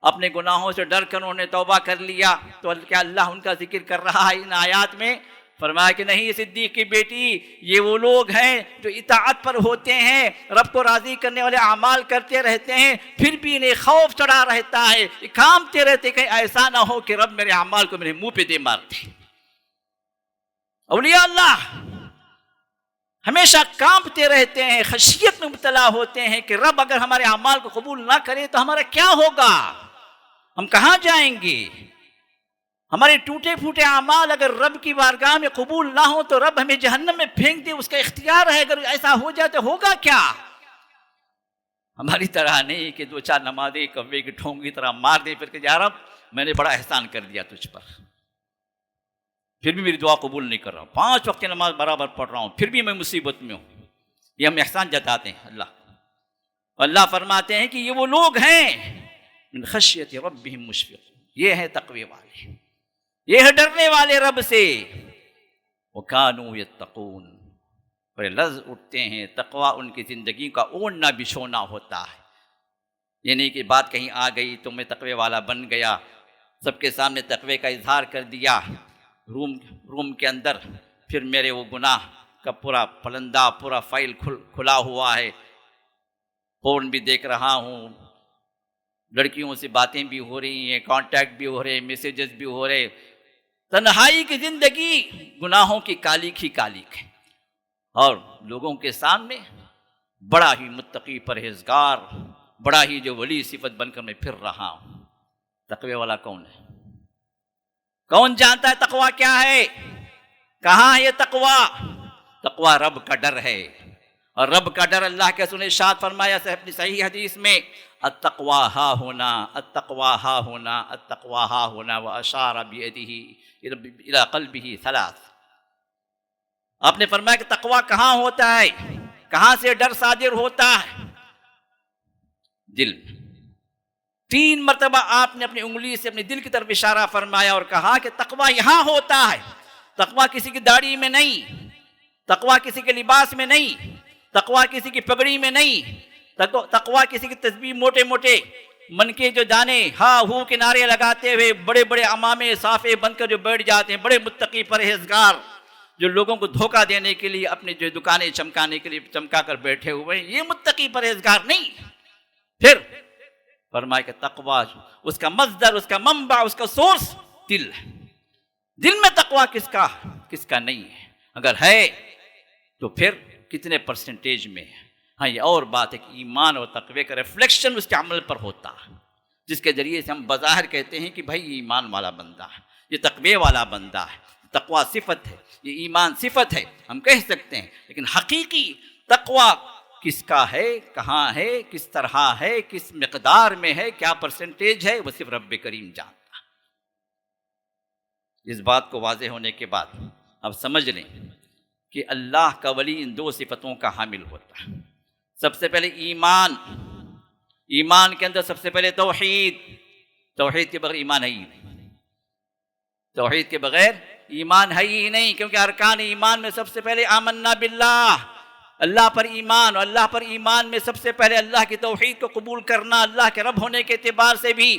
اپنے گناہوں سے ڈر کر انہوں نے توبہ کر لیا، تو کیا اللہ ان کا ذکر کر رہا ہے ان آیات میں؟ فرمایا کہ نہیں، صدیق کی بیٹی، یہ وہ لوگ ہیں جو اطاعت پر ہوتے ہیں، رب کو راضی کرنے والے اعمال کرتے رہتے ہیں، پھر بھی انہیں خوف چڑھا رہتا ہے، کانپتے رہتے کہیں ایسا نہ ہو کہ رب میرے اعمال کو میرے منہ پہ دے مار دے۔ اولیاء اللہ ہمیشہ کانپتے رہتے ہیں، خشیت میں مبتلا ہوتے ہیں کہ رب اگر ہمارے اعمال کو قبول نہ کرے تو ہمارا کیا ہوگا، ہم کہاں جائیں گے، ہمارے ٹوٹے پھوٹے اعمال اگر رب کی بارگاہ میں قبول نہ ہو تو رب ہمیں جہنم میں پھینک دے، اس کا اختیار ہے۔ اگر ایسا ہو جائے تو ہوگا کیا؟ ہماری طرح نہیں کہ 2-4 نمازیں کوے کی ٹھونگ کی طرح مار دیں پھر کہ یا رب میں نے بڑا احسان کر دیا تجھ پر، پھر بھی میری دعا قبول نہیں کر رہا ہوں، 5 وقت نماز برابر پڑھ رہا ہوں، پھر بھی میں مصیبت میں ہوں۔ یہ ہم احسان جتاتے ہیں اللہ فرماتے ہیں کہ یہ وہ لوگ ہیں من خشیت ربہم مشفق، یہ ہے تقوی والے، یہ ہے ڈرنے والے رب سے۔ وَكَانُوا يَتَّقُونَ، اور لرز اٹھتے ہیں۔ تقوی ان کی زندگی کا اوڑھنا بچھونا ہوتا ہے، یہ نہیں کہ بات کہیں آ گئی تو میں تقوی والا بن گیا، سب کے سامنے تقوی کا اظہار کر دیا، روم کے اندر پھر میرے وہ گناہ کا پورا پلندہ پورا فائل کھلا ہوا ہے، فون بھی دیکھ رہا ہوں، لڑکیوں سے باتیں بھی ہو رہی ہیں، کانٹیکٹ بھی ہو رہے ہیں، میسیجز بھی ہو رہے، تنہائی کی زندگی گناہوں کی کالیک ہی کالیک ہے، اور لوگوں کے سامنے بڑا ہی متقی پرہیزگار، بڑا ہی جو ولی صفت بن کر میں پھر رہا ہوں۔ تقوی والا کون ہے؟ کون جانتا ہے تقوی کیا ہے؟ کہاں ہے یہ تقوی؟ تقوی رب کا ڈر ہے، اور رب کا ڈر اللہ کے رسول نے ارشاد فرمایا اپنی صحیح حدیث میں، التقوی ہا ہونا، التقوی ہا ہونا، التقوی ہا ہونا، واشار بیدہ الی قلبہ 3۔ آپ نے فرمایا کہ تقوی کہاں ہوتا ہے، کہاں سے ڈر صادر ہوتا ہے؟ دل۔ 3 مرتبہ آپ نے اپنی انگلی سے اپنے دل کی طرف اشارہ فرمایا اور کہا کہ تقوی یہاں ہوتا ہے۔ تقوی کسی کی داڑھی میں نہیں، تقوی کسی کے لباس میں نہیں، تقوی کسی کی پگڑی میں نہیں، تقوی کسی کی تسبیح موٹے موٹے من کے جو دانے ہاں ہو کے نعرے لگاتے ہوئے بڑے بڑے امامے صافے بن کر جو بیٹھ جاتے ہیں، بڑے متقی پرہیزگار جو لوگوں کو دھوکہ دینے کے لیے اپنے جو دکانیں چمکانے کے لیے چمکا کر بیٹھے ہوئے ہیں، یہ متقی پرہیزگار نہیں۔ پھر فرمایا کہ تقوی اس کا مصدر، اس کا منبع، اس کا سورس دل ہے۔ دل میں تقوی کس کا نہیں ہے؟ اگر ہے تو پھر کتنے پرسنٹیج میں ہے؟ ہاں یہ اور بات ہے کہ ایمان اور تقوی کا ریفلیکشن اس کے عمل پر ہوتا ہے، جس کے ذریعے سے ہم بظاہر کہتے ہیں کہ بھائی یہ ایمان والا بندہ ہے، یہ تقوی والا بندہ ہے۔ تقوی صفت ہے، یہ ایمان صفت ہے، ہم کہہ سکتے ہیں، لیکن حقیقی تقوی کس کا ہے، کہاں ہے، کس طرح ہے، کس مقدار میں ہے، کیا پرسنٹیج ہے، وہ صرف رب کریم جانتا ہے۔ اس بات کو واضح ہونے کے بعد اب سمجھ لیں کہ اللہ کا ولی ان 2 صفتوں کا حامل ہوتا ہے۔ سب سے پہلے ایمان، ایمان کے اندر سب سے پہلے توحید، توحید کے بغیر ایمان ہے ہی نہیں، توحید کے بغیر ایمان ہے ہی نہیں، کیونکہ ارکان ایمان میں سب سے پہلے آمنا باللہ، اللہ پر ایمان، اور اللہ پر ایمان میں سب سے پہلے اللہ کی توحید کو قبول کرنا، اللہ کے رب ہونے کے اعتبار سے بھی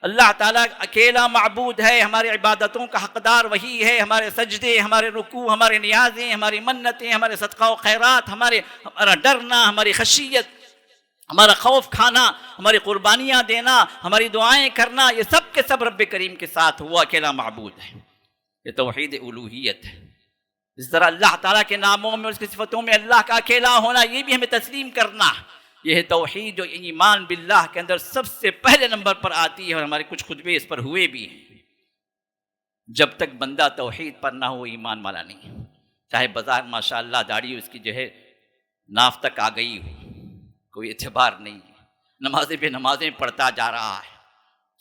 اللہ تعالیٰ اکیلا معبود ہے، ہماری عبادتوں کا حقدار وہی ہے، ہمارے سجدے، ہمارے رکوع، ہمارے نیازیں، ہماری منتیں، ہمارے صدقہ و خیرات، ہمارا ڈرنا، ہماری خشیت، ہمارا خوف کھانا، ہماری قربانیاں دینا، ہماری دعائیں کرنا، یہ سب کے سب رب کریم کے ساتھ وہ اکیلا معبود ہے۔ یہ توحید الوہیت ہے۔ اس طرح اللہ تعالیٰ کے ناموں میں، اس کی صفتوں میں اللہ کا اکیلا ہونا، یہ بھی ہمیں تسلیم کرنا، یہ ہے توحید جو ایمان باللہ کے اندر سب سے پہلے نمبر پر آتی ہے، اور ہمارے کچھ خطبے اس پر ہوئے بھی ہیں۔ جب تک بندہ توحید پر نہ ہو ایمان والا نہیں، چاہے بظاہر ماشاءاللہ داڑھی اس کی جو ہے ناف تک آ گئی ہو، کوئی اعتبار نہیں ہے، نمازیں پہ نمازیں پڑھتا جا رہا ہے،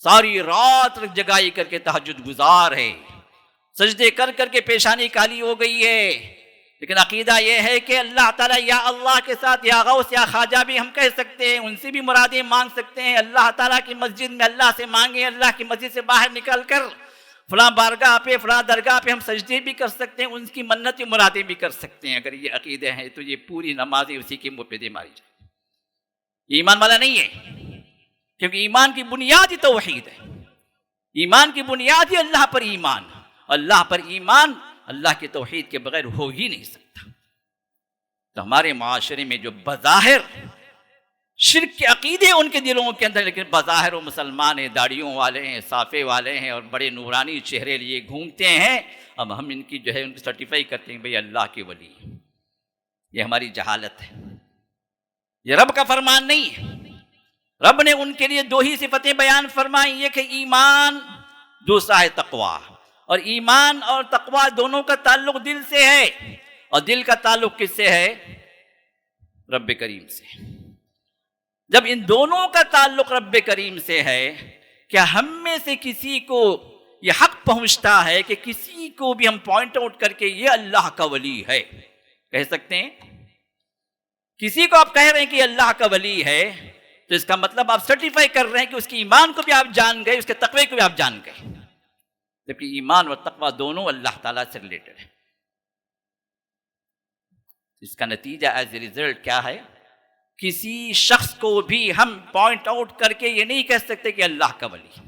ساری رات جگائی کر کے تہجد گزار ہے، سجدے کر کر کے پیشانی کالی ہو گئی ہے، لیکن عقیدہ یہ ہے کہ اللہ تعالیٰ یا اللہ کے ساتھ یا غوث یا خواجہ بھی ہم کہہ سکتے ہیں، ان سے بھی مرادیں مانگ سکتے ہیں، اللہ تعالیٰ کی مسجد میں اللہ سے مانگیں، اللہ کی مسجد سے باہر نکل کر فلاں بارگاہ پہ فلاں درگاہ پہ ہم سجدے بھی کر سکتے ہیں، ان کی منتیں مرادیں بھی کر سکتے ہیں۔ اگر یہ عقیدے ہیں تو یہ پوری نمازیں اسی کے منہ پہ دے ماری جائے، ایمان والا نہیں ہے، کیونکہ ایمان کی بنیاد ہی توحید ہے، ایمان کی بنیاد ہی اللہ پر ایمان، اللہ پر ایمان اللہ کی توحید کے بغیر ہو ہی نہیں سکتا۔ تو ہمارے معاشرے میں جو بظاہر شرک کے عقیدے ان کے دلوں کے اندر، لیکن بظاہر وہ مسلمان ہیں، داڑھیوں والے ہیں، صافے والے ہیں، اور بڑے نورانی چہرے لیے گھومتے ہیں، اب ہم ان کی جو ہے ان کو سرٹیفائی کرتے ہیں بھئی اللہ کے ولی۔ یہ ہماری جہالت ہے، یہ رب کا فرمان نہیں ہے۔ رب نے ان کے لیے 2 ہی صفتیں بیان فرمائی، یہ کہ ایمان دوسرا ہے تقوی. اور ایمان اور تقوی دونوں کا تعلق دل سے ہے. اور دل کا تعلق کس سے ہے؟ رب کریم سے. جب ان دونوں کا تعلق رب کریم سے ہے، کیا ہم میں سے کسی کو یہ حق پہنچتا ہے کہ کسی کو بھی ہم پوائنٹ آؤٹ کر کے یہ اللہ کا ولی ہے کہہ سکتے ہیں؟ کسی کو آپ کہہ رہے ہیں کہ یہ اللہ کا ولی ہے تو اس کا مطلب آپ سرٹیفائی کر رہے ہیں کہ اس کے ایمان کو بھی آپ جان گئے، اس کے تقوی کو بھی آپ جان گئے، جبکہ ایمان اور تقوی دونوں اللہ تعالیٰ سے ریلیٹڈ ہے. اس کا نتیجہ ایز اے ریزلٹ کیا ہے؟ کسی شخص کو بھی ہم پوائنٹ آؤٹ کر کے یہ نہیں کہہ سکتے کہ اللہ کا ولی ہے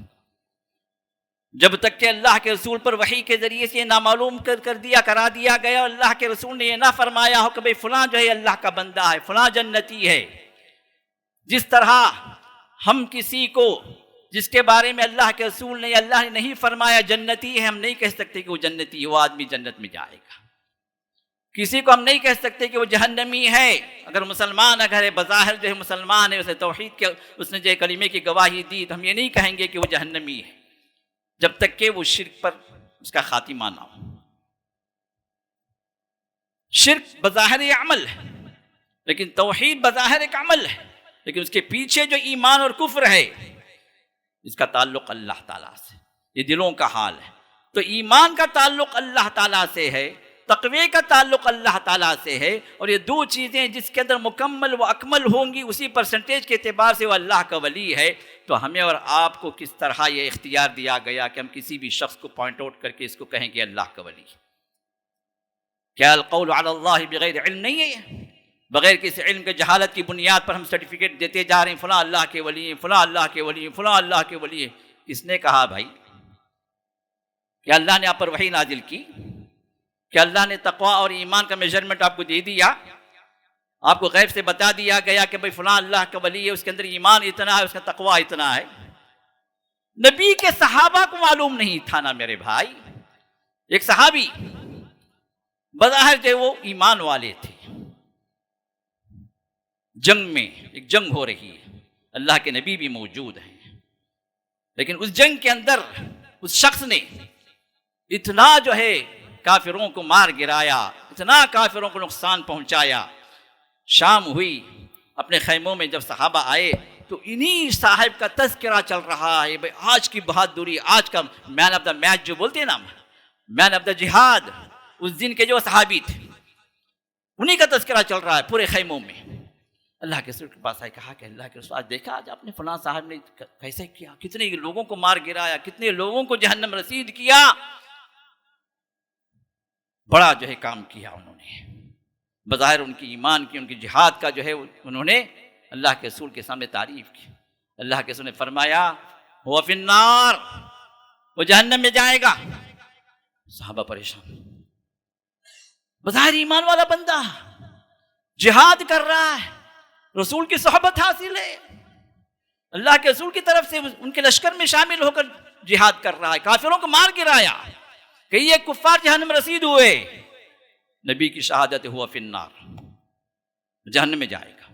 جب تک کہ اللہ کے رسول پر وحی کے ذریعے سے یہ نامعلوم کرا دیا گیا، اللہ کے رسول نے یہ نہ فرمایا ہو کہ بھئی فلاں جو ہے اللہ کا بندہ ہے، فلاں جنتی ہے. جس طرح ہم کسی کو جس کے بارے میں اللہ کے رسول نے اللہ نے نہیں فرمایا جنتی ہے، ہم نہیں کہہ سکتے کہ وہ جنتی ہے، وہ آدمی جنت میں جائے گا. کسی کو ہم نہیں کہہ سکتے کہ وہ جہنمی ہے اگر مسلمان اگر ہے، بظاہر جو ہے مسلمان ہے، اسے توحید کے اس نے جو کلمے کی گواہی دی، تو ہم یہ نہیں کہیں گے کہ وہ جہنمی ہے جب تک کہ وہ شرک پر اس کا خاتمہ نہ ہو. شرک بظاہر عمل ہے لیکن توحید بظاہر ایک عمل ہے، لیکن اس کے پیچھے جو ایمان اور کفر ہے اس کا تعلق اللہ تعالیٰ سے. یہ دلوں کا حال ہے. تو ایمان کا تعلق اللہ تعالیٰ سے ہے، تقوی کا تعلق اللہ تعالیٰ سے ہے، اور یہ دو چیزیں جس کے اندر مکمل و اکمل ہوں گی اسی پرسنٹیج کے اعتبار سے وہ اللہ کا ولی ہے. تو ہمیں اور آپ کو کس طرح یہ اختیار دیا گیا کہ ہم کسی بھی شخص کو پوائنٹ آؤٹ کر کے اس کو کہیں کہ اللہ کا ولی؟ کیا القول علی اللہ بغیر علم نہیں ہے؟ بغیر کسی علم کے جہالت کی بنیاد پر ہم سرٹیفکیٹ دیتے جا رہے ہیں فلاں اللہ کے ولی ہیں، فلاں اللہ کے ولی ہیں، فلاں اللہ کے ولی ہیں. کس نے کہا بھائی؟ کیا اللہ نے آپ پر وحی نازل کی؟ کہ اللہ نے تقوی اور ایمان کا میجرمنٹ آپ کو دے دیا؟ آپ کو غیب سے بتا دیا گیا کہ بھئی فلاں اللہ کا ولی ہے، اس کے اندر ایمان اتنا ہے، اس کا تقوی اتنا ہے؟ نبی کے صحابہ کو معلوم نہیں تھا نا میرے بھائی. ایک صحابی بظاہر جو وہ ایمان والے تھے، جنگ میں ایک جنگ ہو رہی ہے، اللہ کے نبی بھی موجود ہیں، لیکن اس جنگ کے اندر اس شخص نے اتنا جو ہے کافروں کو مار گرایا، اتنا کافروں کو نقصان پہنچایا. شام ہوئی، اپنے خیموں میں جب صحابہ آئے تو انہی صاحب کا تذکرہ چل رہا ہے. بھئی آج کی بہادری، آج کا مین آف دا میچ جو بولتے ہیں نا، مین آف دا جہاد، اس دن کے جو صحابی تھے انہی کا تذکرہ چل رہا ہے پورے خیموں میں. اللہ کے رسول کے پاس آئے، کہا کہ اللہ کے رسول آج دیکھا آج آپ نے فلاں صاحب نے کیسے کیا، کتنے لوگوں کو مار گرایا، کتنے لوگوں کو جہنم رسید کیا. بڑا جو ہے کام کیا انہوں نے، بظاہر ان کی ایمان کی، ان کی جہاد کا جو ہے انہوں نے اللہ کے رسول کے سامنے تعریف کی. اللہ کے رسول نے فرمایا ہو فی النار، وہ جہنم میں جائے گا. صحابہ پریشان، بظاہر ایمان والا بندہ جہاد کر رہا ہے، رسول کی صحبت حاصل ہے، اللہ کے رسول کی طرف سے ان کے لشکر میں شامل ہو کر جہاد کر رہا ہے، کافروں کو مار گرایا کہ یہ کفار جہنم رسید ہوئے. نبی کی شہادت ہوا فی النار، جہنم میں جائے گا.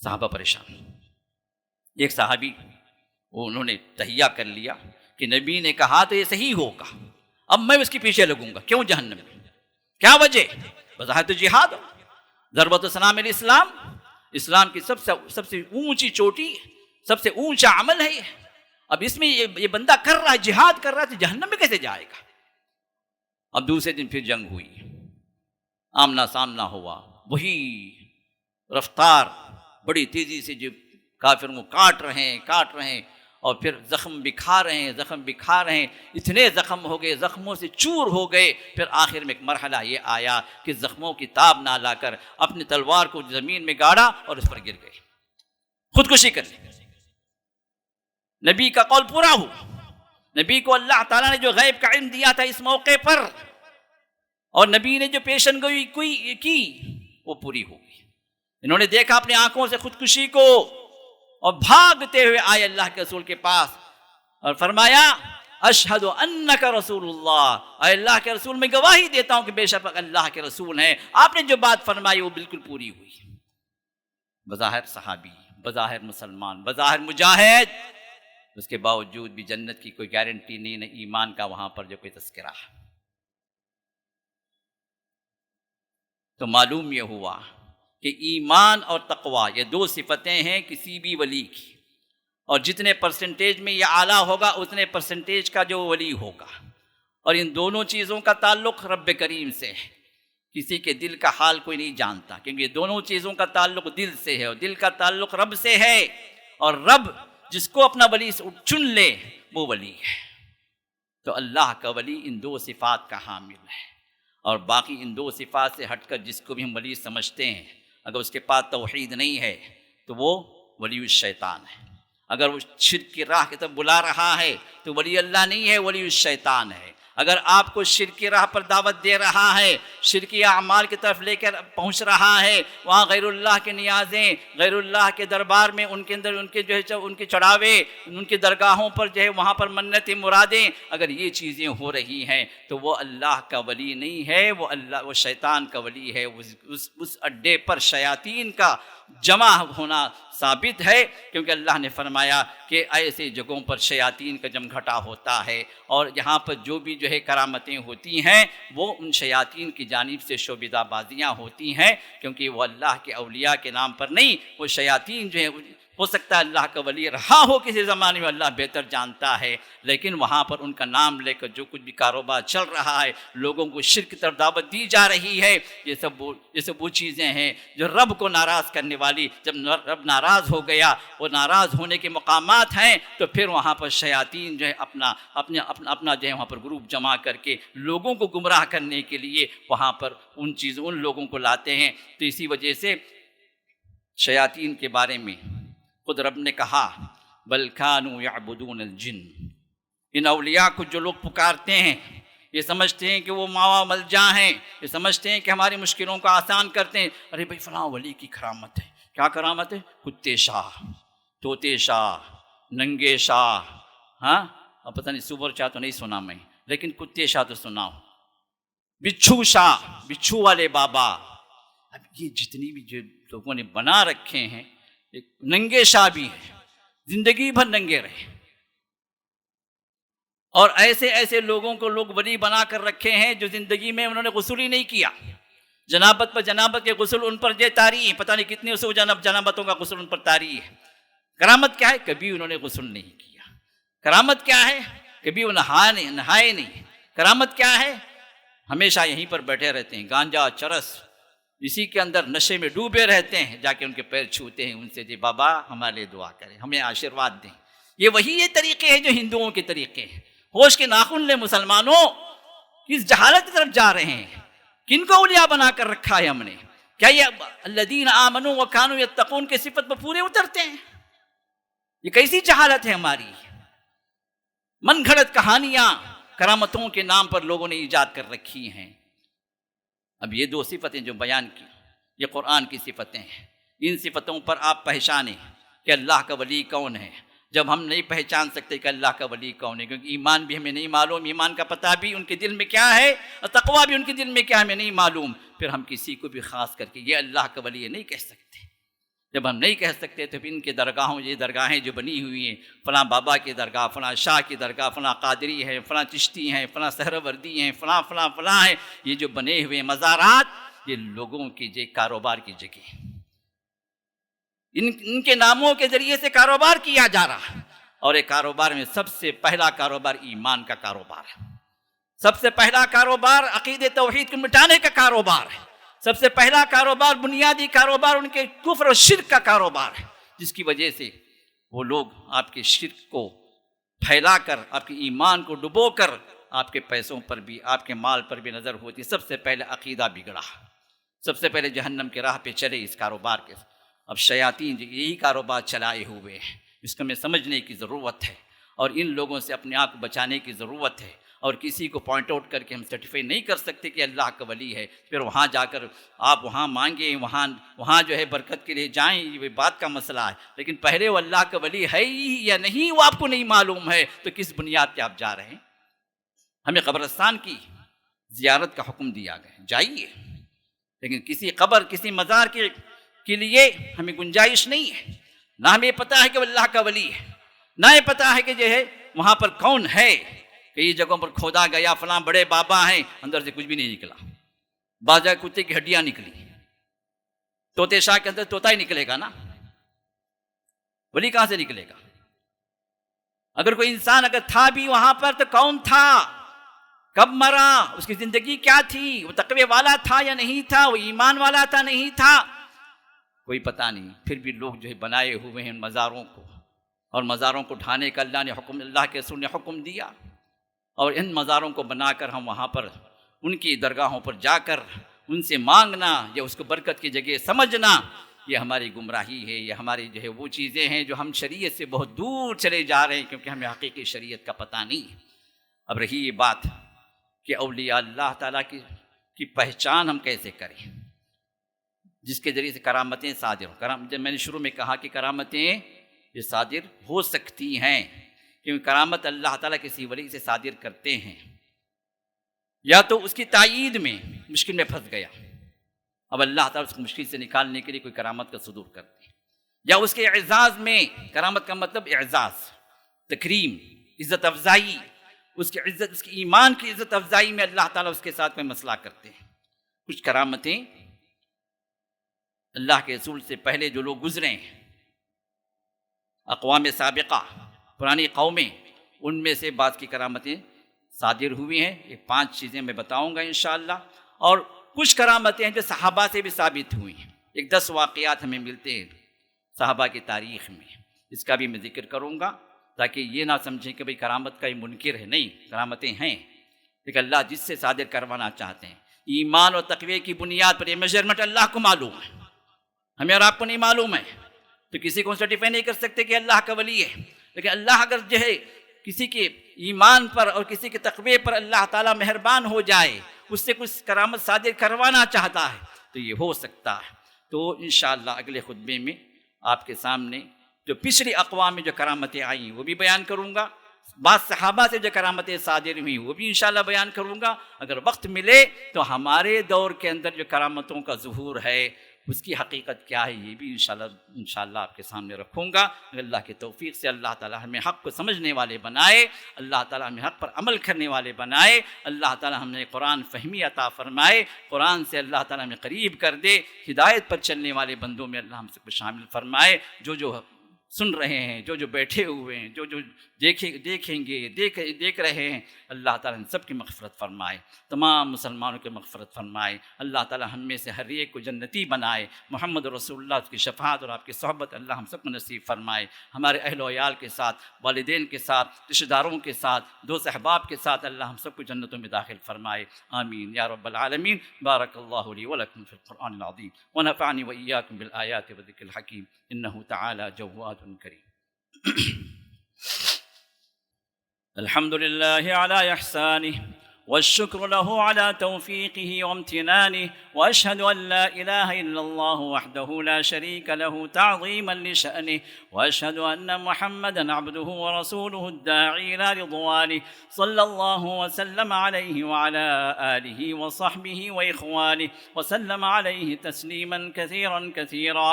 صحابہ پریشان. ایک صحابی انہوں نے تہیہ کر لیا کہ نبی نے کہا تو یہ صحیح ہوگا، اب میں اس کے پیچھے لگوں گا. کیوں جہنم میں؟ کیا وجہ؟ بظاہر تو جہاد، ضربۃ السلام الاسلام، اسلام کی سب سے اونچی چوٹی، سب سے اونچا عمل ہے یہ. اب اس میں یہ بندہ کر رہا ہے، جہاد کر رہا ہے، تو جہنم میں کیسے جائے گا؟ اب دوسرے دن پھر جنگ ہوئی، آمنا سامنا ہوا، وہی رفتار، بڑی تیزی سے جو کافروں کو کاٹ رہے ہیں اور پھر زخم بکھا رہے ہیں. اتنے زخم ہو گئے، زخموں سے چور ہو گئے. پھر آخر میں ایک مرحلہ یہ آیا کہ زخموں کی تاب نہ لا کر اپنی تلوار کو زمین میں گاڑا اور اس پر گر گئے، خودکشی کر لی. نبی کا قول پورا ہوا. نبی کو اللہ تعالیٰ نے جو غیب کا علم دیا تھا اس موقع پر، اور نبی نے جو پیشن گوئی کی وہ پوری ہو گئی. انہوں نے دیکھا اپنی آنکھوں سے خودکشی کو اور بھاگتے ہوئے آئے اللہ کے رسول کے پاس اور فرمایا اشہد انک رسول اللہ، اے اللہ کے رسول میں گواہی دیتا ہوں کہ بے شک اللہ کے رسول ہیں. آپ نے جو بات فرمائی وہ بالکل پوری ہوئی. بظاہر صحابی، بظاہر مسلمان، بظاہر مجاہد، اس کے باوجود بھی جنت کی کوئی گارنٹی نہیں، نہ ایمان کا وہاں پر جو کوئی تذکرہ ہے۔ تو معلوم یہ ہوا کہ ایمان اور تقویٰ یہ دو صفتیں ہیں کسی بھی ولی کی، اور جتنے پرسنٹیج میں یہ اعلیٰ ہوگا اتنے پرسنٹیج کا جو ولی ہوگا، اور ان دونوں چیزوں کا تعلق رب کریم سے ہے۔ کسی کے دل کا حال کوئی نہیں جانتا، کیونکہ یہ دونوں چیزوں کا تعلق دل سے ہے، اور دل کا تعلق رب سے ہے، اور رب جس کو اپنا ولی چن لے وہ ولی ہے۔ تو اللہ کا ولی ان دو صفات کا حامل ہے، اور باقی ان دو صفات سے ہٹ کر جس کو بھی ہم ولی سمجھتے ہیں، اگر اس کے پاس توحید نہیں ہے تو وہ ولی الشیطان ہے۔ اگر وہ شرک کی راہ کی طرف بلا رہا ہے تو ولی اللہ نہیں ہے، ولی الشیطان ہے۔ اگر آپ کو شرک کی راہ پر دعوت دے رہا ہے، شرکی اعمال کی طرف لے کر پہنچ رہا ہے، وہاں غیر اللہ کے نیازیں، غیر اللہ کے دربار میں ان کے اندر ان کے جو ہے ان کے چڑھاوے، ان کی درگاہوں پر جو ہے وہاں پر منتیں مرادیں، اگر یہ چیزیں ہو رہی ہیں تو وہ اللہ کا ولی نہیں ہے، وہ شیطان کا ولی ہے۔ اس اڈے پر شیاطین کا جمع ہونا ثابت ہے، کیونکہ اللہ نے فرمایا کہ ایسے جگہوں پر شیاطین کا جمگھٹا ہوتا ہے، اور یہاں پر جو بھی جو ہے کرامتیں ہوتی ہیں وہ ان شیاطین کی جانب سے شعبدہ بازیاں ہوتی ہیں، کیونکہ وہ اللہ کے اولیاء کے نام پر نہیں، وہ شیاطین جو ہے ہو سکتا ہے اللہ کا ولی رہا ہو کسی زمانے میں، اللہ بہتر جانتا ہے، لیکن وہاں پر ان کا نام لے کر جو کچھ بھی کاروبار چل رہا ہے، لوگوں کو شرک کی طرف دعوت دی جا رہی ہے، یہ سب وہ چیزیں ہیں جو رب کو ناراض کرنے والی۔ جب رب ناراض ہو گیا، وہ ناراض ہونے کے مقامات ہیں، تو پھر وہاں پر شیاطین جو ہے اپنا جو ہے وہاں پر گروپ جمع کر کے لوگوں کو گمراہ کرنے کے لیے وہاں پر ان لوگوں کو لاتے ہیں۔ تو اسی وجہ سے شیاطین کے بارے میں خود رب نے کہا بل کانوا یعبدون الجن، ان اولیاء کو جو لوگ پکارتے ہیں یہ سمجھتے ہیں کہ وہ ماوا ملجا ہیں، یہ سمجھتے ہیں کہ ہماری مشکلوں کو آسان کرتے ہیں۔ ارے بھائی فلاں ولی کی کرامت ہے، کیا کرامت ہے؟ کتے شاہ، طوطے شاہ، ننگے شاہ، ہاں اب پتہ نہیں سور شاہ تو نہیں سنا میں، لیکن کتے شاہ تو سنا ہوں، بچھو شاہ، بچھو والے بابا۔ اب یہ جتنی بھی جو لوگوں نے بنا رکھے ہیں، ایک ننگے شاہ بھی ہیں، زندگی بھر ننگے رہے، اور ایسے لوگوں کو لوگ ولی بنا کر رکھے ہیں جو زندگی میں انہوں نے غسل ہی نہیں کیا، جنابت پر جنابت کے غسل ان پر طاری ہے، پتہ نہیں کتنے سو جنابتوں کا غسل ان پر طاری ہے۔ کرامت کیا ہے؟ کبھی انہوں نے غسل نہیں کیا۔ کرامت کیا ہے؟ کبھی وہ نہائے نہیں۔ کرامت کیا ہے؟ ہمیشہ یہیں پر بیٹھے رہتے ہیں، گانجا چرس اسی کے اندر نشے میں ڈوبے رہتے ہیں، جا کے ان کے پیر چھوتے ہیں، ان سے جی بابا ہمارے لیے دعا کریں، ہمیں آشیرواد دیں۔ یہ طریقے ہیں جو ہندوؤں کے طریقے ہیں۔ ہوش کے ناخن لے مسلمانوں، کس جہالت کی طرف جا رہے ہیں؟ کن کو اولیاء بنا کر رکھا ہے ہم نے؟ کیا یہ الذین آمنوا وکانوا یتقون کے صفت پر پورے اترتے ہیں؟ یہ کیسی جہالت ہے ہماری؟ من گھڑت کہانیاں کرامتوں کے نام پر لوگوں نے ایجاد کر رکھی ہیں۔ اب یہ دو صفتیں جو بیان کی، یہ قرآن کی صفتیں ہیں۔ ان صفتوں پر آپ پہچانیں کہ اللہ کا ولی کون ہے۔ جب ہم نہیں پہچان سکتے کہ اللہ کا ولی کون ہے، کیونکہ ایمان بھی ہمیں نہیں معلوم، ایمان کا پتہ بھی ان کے دل میں کیا ہے، اور تقویٰ بھی ان کے دل میں کیا ہے ہمیں نہیں معلوم، پھر ہم کسی کو بھی خاص کر کے یہ اللہ کا ولی ہے نہیں کہہ سکتے۔ جب ہم نہیں کہہ سکتے تو ان کے درگاہوں، یہ درگاہیں جو بنی ہوئی ہیں، فلاں بابا کی درگاہ، فلاں شاہ کی درگاہ، فلاں قادری ہے، فلاں چشتی ہیں، فلاں سہروردی ہیں، فلاں ہیں، یہ جو بنے ہوئے مزارات، یہ لوگوں کی کاروبار کی جگہ ہیں۔ ان کے ناموں کے ذریعے سے کاروبار کیا جا رہا ہے، اور ایک کاروبار میں سب سے پہلا کاروبار ایمان کا کاروبار ہے۔ سب سے پہلا کاروبار عقیدے توحید کو مٹانے کا کاروبار ہے۔ سب سے پہلا کاروبار، بنیادی کاروبار ان کے کفر و شرک کا کاروبار ہے، جس کی وجہ سے وہ لوگ آپ کے شرک کو پھیلا کر، آپ کے ایمان کو ڈبو کر، آپ کے پیسوں پر بھی، آپ کے مال پر بھی نظر ہوتی۔ سب سے پہلے عقیدہ بگڑا، سب سے پہلے جہنم کے راہ پہ چلے اس کاروبار کے۔ اب شیاطین یہی کاروبار چلائے ہوئے ہیں، اس کو ہمیں سمجھنے کی ضرورت ہے، اور ان لوگوں سے اپنے آپ کو بچانے کی ضرورت ہے، اور کسی کو پوائنٹ آؤٹ کر کے ہم سرٹیفائی نہیں کر سکتے کہ اللہ کا ولی ہے، پھر وہاں جا کر آپ وہاں مانگیں، وہاں جو ہے برکت کے لیے جائیں، یہ بات کا مسئلہ ہے، لیکن پہلے وہ اللہ کا ولی ہے ہی یا نہیں وہ آپ کو نہیں معلوم ہے، تو کس بنیاد پہ آپ جا رہے ہیں؟ ہمیں قبرستان کی زیارت کا حکم دیا گیا، جائیے، لیکن کسی قبر، کسی مزار کے لیے ہمیں گنجائش نہیں ہے، نہ ہمیں پتہ ہے کہ وہ اللہ کا ولی ہے، نہ یہ پتہ ہے کہ جو ہے وہاں پر کون ہے، کئی جگہوں پر کھودا گیا فلاں بڑے بابا ہیں، اندر سے کچھ بھی نہیں نکلا، بعض جگہ کتے کی ہڈیاں نکلی، طوطے شاہ کے اندر طوطا ہی نکلے گا نا، ولی کہاں سے نکلے گا؟ اگر کوئی انسان اگر تھا بھی وہاں پر تو کون تھا، کب مرا، اس کی زندگی کیا تھی، وہ تقوی والا تھا یا نہیں تھا، وہ ایمان والا تھا نہیں تھا، کوئی پتہ نہیں۔ پھر بھی لوگ جو ہے بنائے ہوئے ہیں ان مزاروں کو، اور مزاروں کو اٹھانے کا اللہ کے رسول نے حکم دیا، اور ان مزاروں کو بنا کر ہم وہاں پر ان کی درگاہوں پر جا کر ان سے مانگنا یا اس کو برکت کی جگہ سمجھنا، یہ ہماری گمراہی ہے، یہ ہماری جو ہے وہ چیزیں ہیں جو ہم شریعت سے بہت دور چلے جا رہے ہیں، کیونکہ ہمیں حقیقی شریعت کا پتہ نہیں۔ اب رہی یہ بات کہ اولیاء اللہ تعالیٰ کی پہچان ہم کیسے کریں، جس کے ذریعے سے کرامتیں صادر ہوں۔ جب میں نے شروع میں کہا کہ کرامتیں یہ صادر ہو سکتی ہیں، کیونکہ کرامت اللہ تعالیٰ کسی ولی سے صادر کرتے ہیں، یا تو اس کی تائید میں مشکل میں پھنس گیا، اب اللہ تعالیٰ اس کو مشکل سے نکالنے کے لیے کوئی کرامت کا صدور کرتے ہیں، یا اس کے اعزاز میں، کرامت کا مطلب اعزاز، تکریم، عزت افزائی، اس کی عزت، اس کی ایمان کی عزت افزائی میں اللہ تعالیٰ اس کے ساتھ کوئی مسئلہ کرتے ہیں۔ کچھ کرامتیں اللہ کے رسول سے پہلے جو لوگ گزرے ہیں، اقوام سابقہ، پرانی قومیں، ان میں سے بعض کی کرامتیں صادر ہوئی ہیں۔ یہ 5 چیزیں میں بتاؤں گا انشاءاللہ، اور کچھ کرامتیں ہیں جو صحابہ سے بھی ثابت ہوئی ہیں۔ 10 واقعات ہمیں ملتے ہیں صحابہ کی تاریخ میں، اس کا بھی میں ذکر کروں گا تاکہ یہ نہ سمجھیں کہ بھئی کرامت کا یہ منکر ہے، نہیں، کرامتیں ہیں، لیکن اللہ جس سے صادر کروانا چاہتے ہیں۔ ایمان اور تقوی کی بنیاد پر یہ میجرمنٹ اللہ کو معلوم ہے، ہمیں اور آپ کو نہیں معلوم ہے، تو کسی کو سرٹیفائی نہیں کر سکتے کہ اللہ کا ولی ہے۔ لیکن اللہ اگر جو ہے کسی کے ایمان پر اور کسی کے تقوی پر اللہ تعالیٰ مہربان ہو جائے، اس سے کچھ کرامت صادر کروانا چاہتا ہے تو یہ ہو سکتا ہے۔ تو انشاءاللہ اگلے خطبے میں آپ کے سامنے جو پچھلی اقوام میں جو کرامتیں آئیں وہ بھی بیان کروں گا، بعض صحابہ سے جو کرامتیں صادر ہوئیں وہ بھی انشاءاللہ بیان کروں گا۔ اگر وقت ملے تو ہمارے دور کے اندر جو کرامتوں کا ظہور ہے اس کی حقیقت کیا ہے یہ بھی انشاءاللہ آپ کے سامنے رکھوں گا۔ اللہ کی توفیق سے اللہ تعالیٰ ہمیں حق کو سمجھنے والے بنائے، اللہ تعالیٰ ہمیں حق پر عمل کرنے والے بنائے، اللہ تعالیٰ ہمیں قرآن فہمی عطا فرمائے، قرآن سے اللہ تعالیٰ ہمیں قریب کر دے، ہدایت پر چلنے والے بندوں میں اللہ ہم سب کو شامل فرمائے۔ جو سن رہے ہیں، جو بیٹھے ہوئے ہیں، جو دیکھیں گے، دیکھ رہے ہیں، اللہ تعالیٰ ہم سب کی مغفرت فرمائے، تمام مسلمانوں کی مغفرت فرمائے، اللہ تعالیٰ ہم میں سے ہر ایک کو جنتی بنائے، محمد رسول اللہ کی شفاعت اور آپ کی صحبت اللہ ہم سب کو نصیب فرمائے، ہمارے اہل و عیال کے ساتھ، والدین کے ساتھ، رشتہ داروں کے ساتھ، دوست احباب کے ساتھ اللہ ہم سب کو جنتوں میں داخل فرمائے، آمین یا رب العالمین۔ بارک اللہ لی ولکم فی القرآن العظیم ونفعنی وإیاکم بالآیات والذکر الحکیم، انہ تعالی جواد کریم۔ الحمد لله على إحسانه والشكر له على توفيقه وامتنانه، وأشهد أن لا إله إلا الله وحده لا شريك له تعظيما لشأنه، وأشهد أن محمدا عبده ورسوله الداعي إلى رضوانه، صلى الله وسلم عليه وعلى آله وصحبه وإخوانه وسلم عليه تسليما كثيرا كثيرا،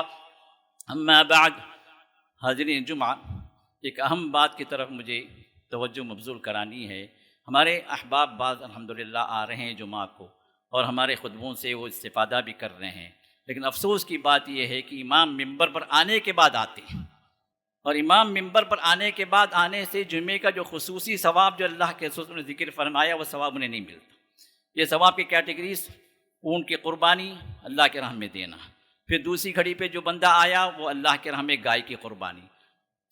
أما بعد۔ حاضرین جمعہ، ایک اہم بات کی طرف مجھے توجہ مبذول کرانی ہے۔ ہمارے احباب بعض الحمدللہ آ رہے ہیں جمعہ کو، اور ہمارے خطبوں سے وہ استفادہ بھی کر رہے ہیں، لیکن افسوس کی بات یہ ہے کہ امام ممبر پر آنے کے بعد آتے ہیں، اور امام ممبر پر آنے کے بعد آنے سے جمعے کا جو خصوصی ثواب جو اللہ کے رسول نے ذکر فرمایا وہ ثواب انہیں نہیں ملتا۔ یہ ثواب کی کیٹیگریز: اونٹ کی قربانی، اللہ کے راہ میں دینا، پھر دوسری گھڑی پہ جو بندہ آیا وہ اللہ کے راہ میں گائے کی قربانی،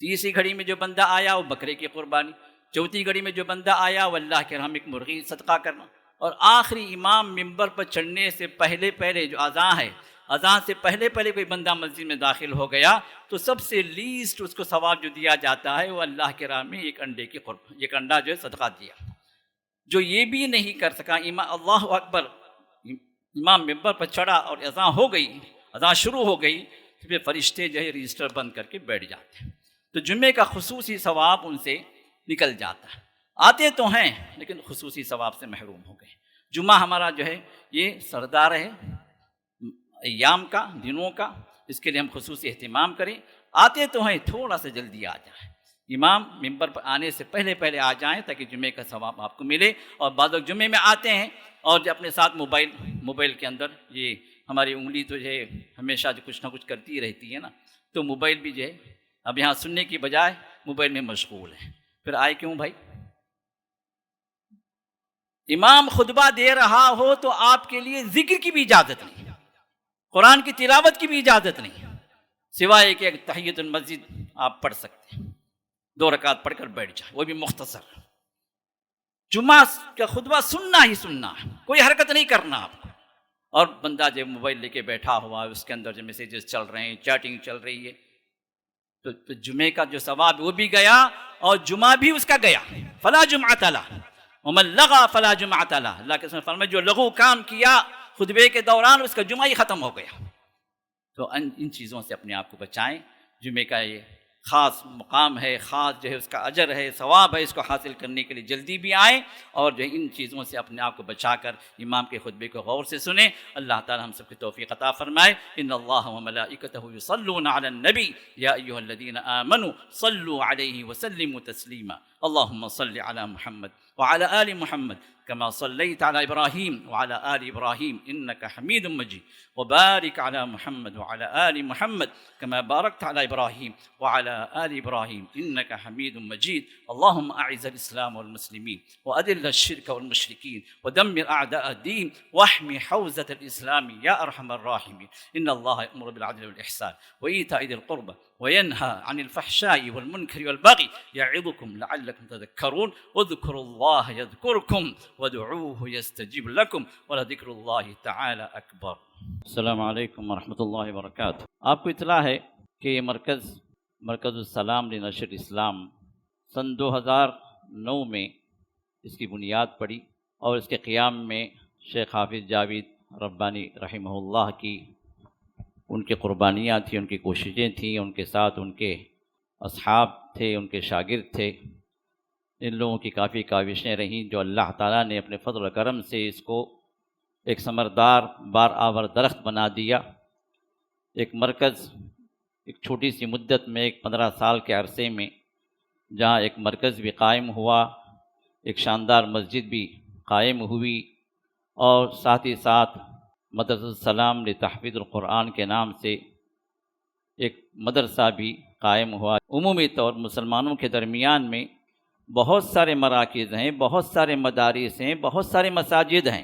تیسری گھڑی میں جو بندہ آیا وہ بکرے کی قربانی، چوتھی گھڑی میں جو بندہ آیا وہ اللہ کے راہ میں ایک مرغی صدقہ کرنا، اور آخری امام ممبر پر چڑھنے سے پہلے جو اذان ہے، اذان سے پہلے کوئی بندہ مسجد میں داخل ہو گیا تو سب سے لیسٹ اس کو ثواب جو دیا جاتا ہے وہ اللہ کے راہ میں ایک انڈا جو ہے صدقہ دیا۔ جو یہ بھی نہیں کر سکا، اللہ اکبر، امام ممبر پر چڑھا اور اذان ہو گئی، اذان شروع ہو گئی، تو پھر فرشتے جو ہے رجسٹر بند کر کے بیٹھ جاتے ہیں، تو جمعے کا خصوصی ثواب ان سے نکل جاتا ہے۔ آتے تو ہیں لیکن خصوصی ثواب سے محروم ہو گئے۔ جمعہ ہمارا جو ہے یہ سردار ہے ایام کا، دنوں کا، اس کے لیے ہم خصوصی اہتمام کریں۔ آتے تو ہیں، تھوڑا سا جلدی آ جائیں، امام ممبر پر آنے سے پہلے پہلے آ جائیں تاکہ جمعے کا ثواب آپ کو ملے. اور بعض لوگ جمعے میں آتے ہیں اور جو اپنے ساتھ موبائل کے اندر یہ ہماری انگلی تو جو ہے ہمیشہ جو کچھ نہ کچھ کرتی رہتی ہے نا، تو موبائل بھی جو ہے اب یہاں سننے کی بجائے موبائل میں مشغول ہے. پھر آئے کیوں بھائی؟ امام خطبہ دے رہا ہو تو آپ کے لیے ذکر کی بھی اجازت نہیں، قرآن کی تلاوت کی بھی اجازت نہیں، سوائے کہ ایک تحیۃ المسجد آپ پڑھ سکتے ہیں، 2 رکعت پڑھ کر بیٹھ جائیں، وہ بھی مختصر. جمعہ کا خطبہ سننا ہی سننا ہے، کوئی حرکت نہیں کرنا آپ کو. اور بندہ جو موبائل لے کے بیٹھا ہوا ہے، اس کے اندر جو میسیجز چل رہے ہیں، چیٹنگ چل رہی ہے، تو جمعے کا جو ثواب وہ بھی گیا اور جمعہ بھی اس کا گیا. فلا جمعۃ لہ ومن لغا فلا جمعۃ لہ. اللہ کے رسول فرمایا جو لغو کام کیا خطبے کے دوران اس کا جمعہ ہی ختم ہو گیا. تو ان چیزوں سے اپنے آپ کو بچائیں. جمعے کا یہ خاص مقام ہے، خاص جو ہے اس کا اجر ہے، ثواب ہے، اس کو حاصل کرنے کے لیے جلدی بھی آئیں اور جو ہے ان چیزوں سے اپنے آپ کو بچا کر امام کے خطبے کو غور سے سنیں. اللہ تعالی ہم سب کی توفیق عطا فرمائے. ان اللہ وملائکتہ یصلون علی النبی یا ایھا الذین آمنوا صلوا علیہ وسلموا تسلیما. اللهم صل علی محمد وعلى آل محمد كما صليت على إبراهيم وعلى آل إبراهيم إنك حميد مجيد. وبارك على محمد وعلى آل محمد كما باركت على إبراهيم وعلى آل إبراهيم إنك حميد مجيد. اللهم أعز الإسلام والمسلمين وأذل الشرك والمشركين ودمر أعداء الدين واحمي حوزة الإسلام يا أرحم الراحمين. إن الله يأمر بالعدل والإحسان وإيتاء ذي القربى وينهى عن الفحشاء والمنكر والبغي يعظكم لعلكم تذكرون. واذكروا الله يذكركم وادعوه يستجب لكم ولذكر الله تعالى أكبر. السلام علیکم ورحمۃ اللہ وبرکاتہ. آپ کو اطلاع ہے کہ یہ مرکز السلام لنشر اسلام سن 2009 میں اس کی بنیاد پڑی اور اس کے قیام میں شیخ حافظ جاوید ربانی رحمہ اللہ کی ان کی قربانیاں تھیں، ان کی کوششیں تھیں، ان کے ساتھ ان کے اصحاب تھے، ان کے شاگرد تھے. ان لوگوں کی کافی کاوشیں رہیں جو اللہ تعالیٰ نے اپنے فضل و کرم سے اس کو ایک ثمردار بار آور درخت بنا دیا. ایک مرکز ایک چھوٹی سی مدت میں، ایک 15 سال کے عرصے میں، جہاں ایک مرکز بھی قائم ہوا، ایک شاندار مسجد بھی قائم ہوئی اور ساتھ ہی ساتھ مدرسۃ السلام لتحفیظ القرآن کے نام سے ایک مدرسہ بھی قائم ہوا. عمومی طور مسلمانوں کے درمیان میں بہت سارے مراکز ہیں، بہت سارے مدارس ہیں، بہت سارے مساجد ہیں،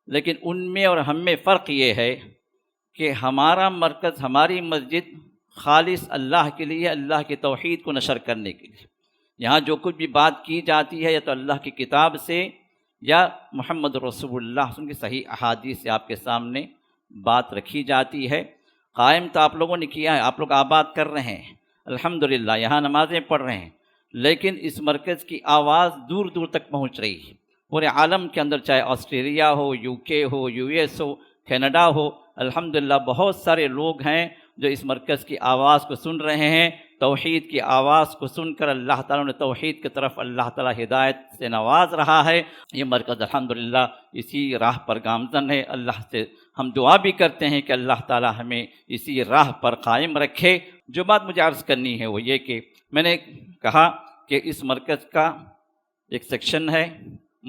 لیکن ان میں اور ہم میں فرق یہ ہے کہ ہمارا مرکز، ہماری مسجد خالص اللہ کے لیے، اللہ کی توحید کو نشر کرنے کے لیے. یہاں جو کچھ بھی بات کی جاتی ہے یا تو اللہ کی کتاب سے یا محمد رسول اللہ کی صحیح احادیث سے آپ کے سامنے بات رکھی جاتی ہے. قائم تو آپ لوگوں نے کیا ہے، آپ لوگ آباد کر رہے ہیں الحمدللہ، یہاں نمازیں پڑھ رہے ہیں، لیکن اس مرکز کی آواز دور دور تک پہنچ رہی ہے پورے عالم کے اندر، چاہے آسٹریلیا ہو، UK ہو، US ہو، کینیڈا ہو. الحمدللہ بہت سارے لوگ ہیں جو اس مرکز کی آواز کو سن رہے ہیں. توحید کی آواز کو سن کر اللہ تعالیٰ نے توحید کی طرف اللہ تعالیٰ ہدایت سے نواز رہا ہے. یہ مرکز الحمدللہ اسی راہ پر گامزن ہے. اللہ سے ہم دعا بھی کرتے ہیں کہ اللہ تعالیٰ ہمیں اسی راہ پر قائم رکھے. جو بات مجھے عرض کرنی ہے وہ یہ کہ میں نے کہا کہ اس مرکز کا ایک سیکشن ہے،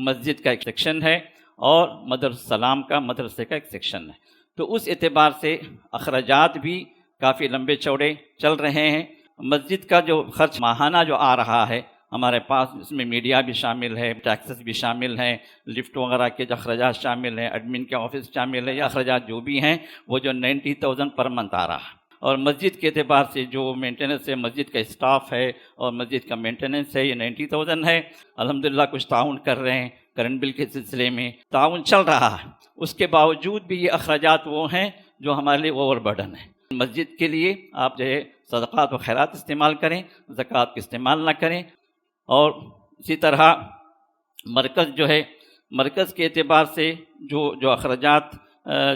مسجد کا ایک سیکشن ہے اور مدرسہ السلام کا مدرسے کا ایک سیکشن ہے. تو اس اعتبار سے اخراجات بھی کافی لمبے چوڑے چل رہے ہیں. مسجد کا جو خرچ ماہانہ جو آ رہا ہے ہمارے پاس، اس میں میڈیا بھی شامل ہے، ٹیکسز بھی شامل ہیں، لفٹ وغیرہ کے جو اخراجات شامل ہیں، ایڈمن کے آفس شامل ہے، یہ اخراجات جو بھی ہیں وہ جو 90,000 پر منتھ آ رہا ہے. اور مسجد کے اعتبار سے جو مینٹیننس ہے، مسجد کا اسٹاف ہے اور مسجد کا مینٹیننس ہے، یہ 90,000 ہے. الحمدللہ کچھ تعاون کر رہے ہیں، کرنٹ بل کے سلسلے میں تعاون چل رہا ہے. اس کے باوجود بھی یہ اخراجات وہ ہیں جو ہمارے لیے اوور برڈن ہے. مسجد کے لیے آپ جو ہے صدقات و خیرات استعمال کریں، زکوٰۃ کا استعمال نہ کریں. اور اسی طرح مرکز جو ہے، مرکز کے اعتبار سے جو اخراجات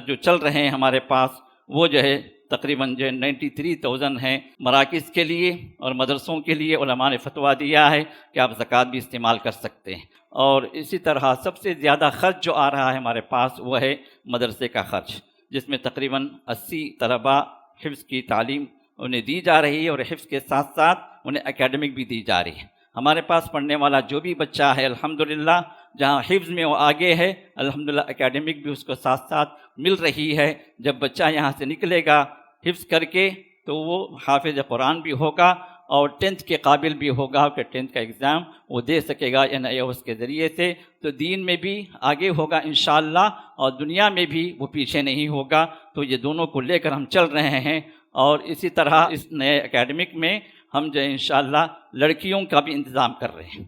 جو چل رہے ہیں ہمارے پاس، وہ جو ہے تقریباً جو 93,000 ہیں مراکز کے لیے. اور مدرسوں کے لیے علماء نے فتویٰ دیا ہے کہ آپ زکوٰۃ بھی استعمال کر سکتے ہیں. اور اسی طرح سب سے زیادہ خرچ جو آ رہا ہے ہمارے پاس وہ ہے مدرسے کا خرچ، جس میں تقریباً 80 طلباء حفظ کی تعلیم انہیں دی جا رہی ہے اور حفظ کے ساتھ ساتھ انہیں اکیڈمک بھی دی جا رہی ہے۔ ہمارے پاس پڑھنے والا جو بھی بچہ ہے الحمدللہ جہاں حفظ میں وہ آگے ہے، الحمدللہ اکیڈمک بھی اس کو ساتھ ساتھ مل رہی ہے۔ جب بچہ یہاں سے نکلے گا حفظ کر کے تو وہ حافظ قرآن بھی ہوگا اور 10th کے قابل بھی ہوگا کہ 10th کا ایگزام وہ دے سکے گا NIOS کے ذریعے سے، تو دین میں بھی آگے ہوگا انشاءاللہ اور دنیا میں بھی وہ پیچھے نہیں ہوگا۔ تو یہ دونوں کو لے کر ہم چل رہے ہیں، اور اسی طرح اس نئے اکیڈمک میں ہم جو ہے انشاءاللہ لڑکیوں کا بھی انتظام کر رہے ہیں۔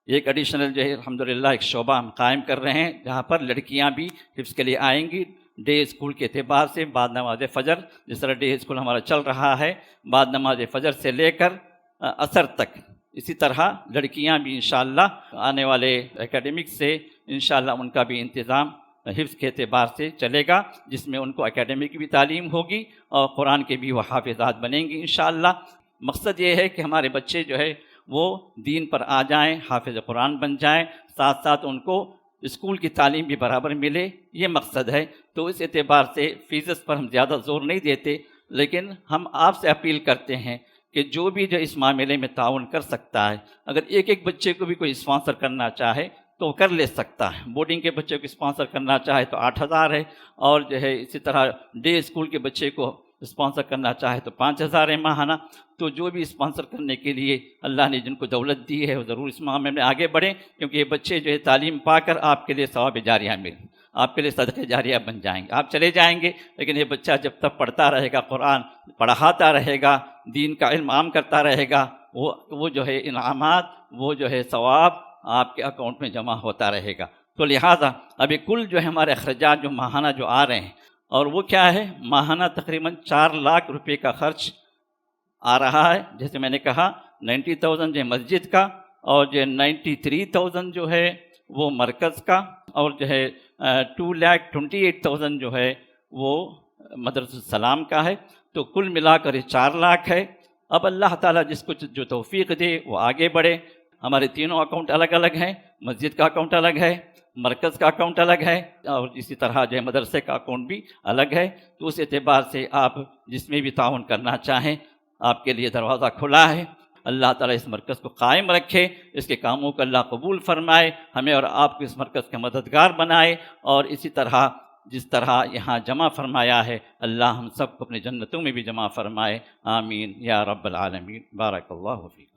ایک ایڈیشنل جو ہے الحمدللہ ایک شعبہ ہم قائم کر رہے ہیں جہاں پر لڑکیاں بھی حفظ کے لیے آئیں گی ڈے اسکول کے اعتبار سے، بعد نماز فجر، جس طرح ڈے اسکول ہمارا چل رہا ہے بعد نماز فجر سے لے کر عصر تک، اسی طرح لڑکیاں بھی انشاءاللہ آنے والے اکیڈمک سے انشاءاللہ ان کا بھی انتظام حفظ کے اعتبار سے چلے گا، جس میں ان کو اکیڈمک کی بھی تعلیم ہوگی اور قرآن کے بھی وہ حافظات بنیں گی انشاءاللہ۔ مقصد یہ ہے کہ ہمارے بچے جو ہے وہ دین پر آ جائیں، حافظ قرآن بن جائیں، ساتھ ساتھ ان کو اسکول کی تعلیم بھی برابر ملے، یہ مقصد ہے۔ تو اس اعتبار سے فیسز پر ہم زیادہ زور نہیں دیتے، لیکن ہم آپ سے اپیل کرتے ہیں کہ جو بھی جو اس معاملے میں تعاون کر سکتا ہے، اگر ایک ایک بچے کو بھی کوئی اسپانسر کرنا چاہے تو وہ کر لے سکتا ہے۔ بورڈنگ کے بچے کو اسپانسر کرنا چاہے تو 8,000 ہے، اور جو ہے اسی طرح ڈے اسکول کے بچے کو اسپانسر کرنا چاہے تو 5,000 ہے ماہانہ۔ تو جو بھی اسپانسر کرنے کے لیے اللہ نے جن کو دولت دی ہے وہ ضرور اس معاملے میں آگے بڑھیں، کیونکہ یہ بچے جو ہے تعلیم پا کر آپ کے لیے ثواب جاریہ مل، آپ کے لیے صدقہ جاریہ بن جائیں گے۔ آپ چلے جائیں گے لیکن یہ بچہ جب تک پڑھتا رہے گا، قرآن پڑھاتا رہے گا، دین کا علم عام کرتا رہے گا، وہ جو ہے انعامات، وہ جو ہے ثواب آپ کے اکاؤنٹ میں جمع ہوتا رہے گا۔ تو لہٰذا ابھی کل جو ہے ہمارے اخراجات جو ماہانہ جو آ رہے ہیں، اور وہ کیا ہے، ماہانہ تقریباً 4 لاکھ روپے کا خرچ آ رہا ہے۔ جیسے میں نے کہا 90,000 جو ہے مسجد کا، اور جو 93,000 جو ہے وہ مرکز کا، اور جو ہے 2,28,000 جو ہے وہ مدرسہ السلام کا ہے۔ تو کل ملا کر 4 لاکھ ہے۔ اب اللہ تعالیٰ جس کو جو توفیق دے وہ آگے بڑھے۔ ہمارے تینوں اکاؤنٹ الگ الگ ہیں، مسجد کا اکاؤنٹ الگ ہے، مرکز کا اکاؤنٹ الگ ہے، اور اسی طرح جو ہے مدرسے کا اکاؤنٹ بھی الگ ہے۔ تو اس اعتبار سے آپ جس میں بھی تعاون کرنا چاہیں آپ کے لیے دروازہ کھلا ہے۔ اللہ تعالیٰ اس مرکز کو قائم رکھے، اس کے کاموں کو اللہ قبول فرمائے، ہمیں اور آپ کو اس مرکز کا مددگار بنائے، اور اسی طرح جس طرح یہاں جمع فرمایا ہے اللہ ہم سب کو اپنی جنتوں میں بھی جمع فرمائے، آمین یا رب العالمین۔ بارک اللہ فیک۔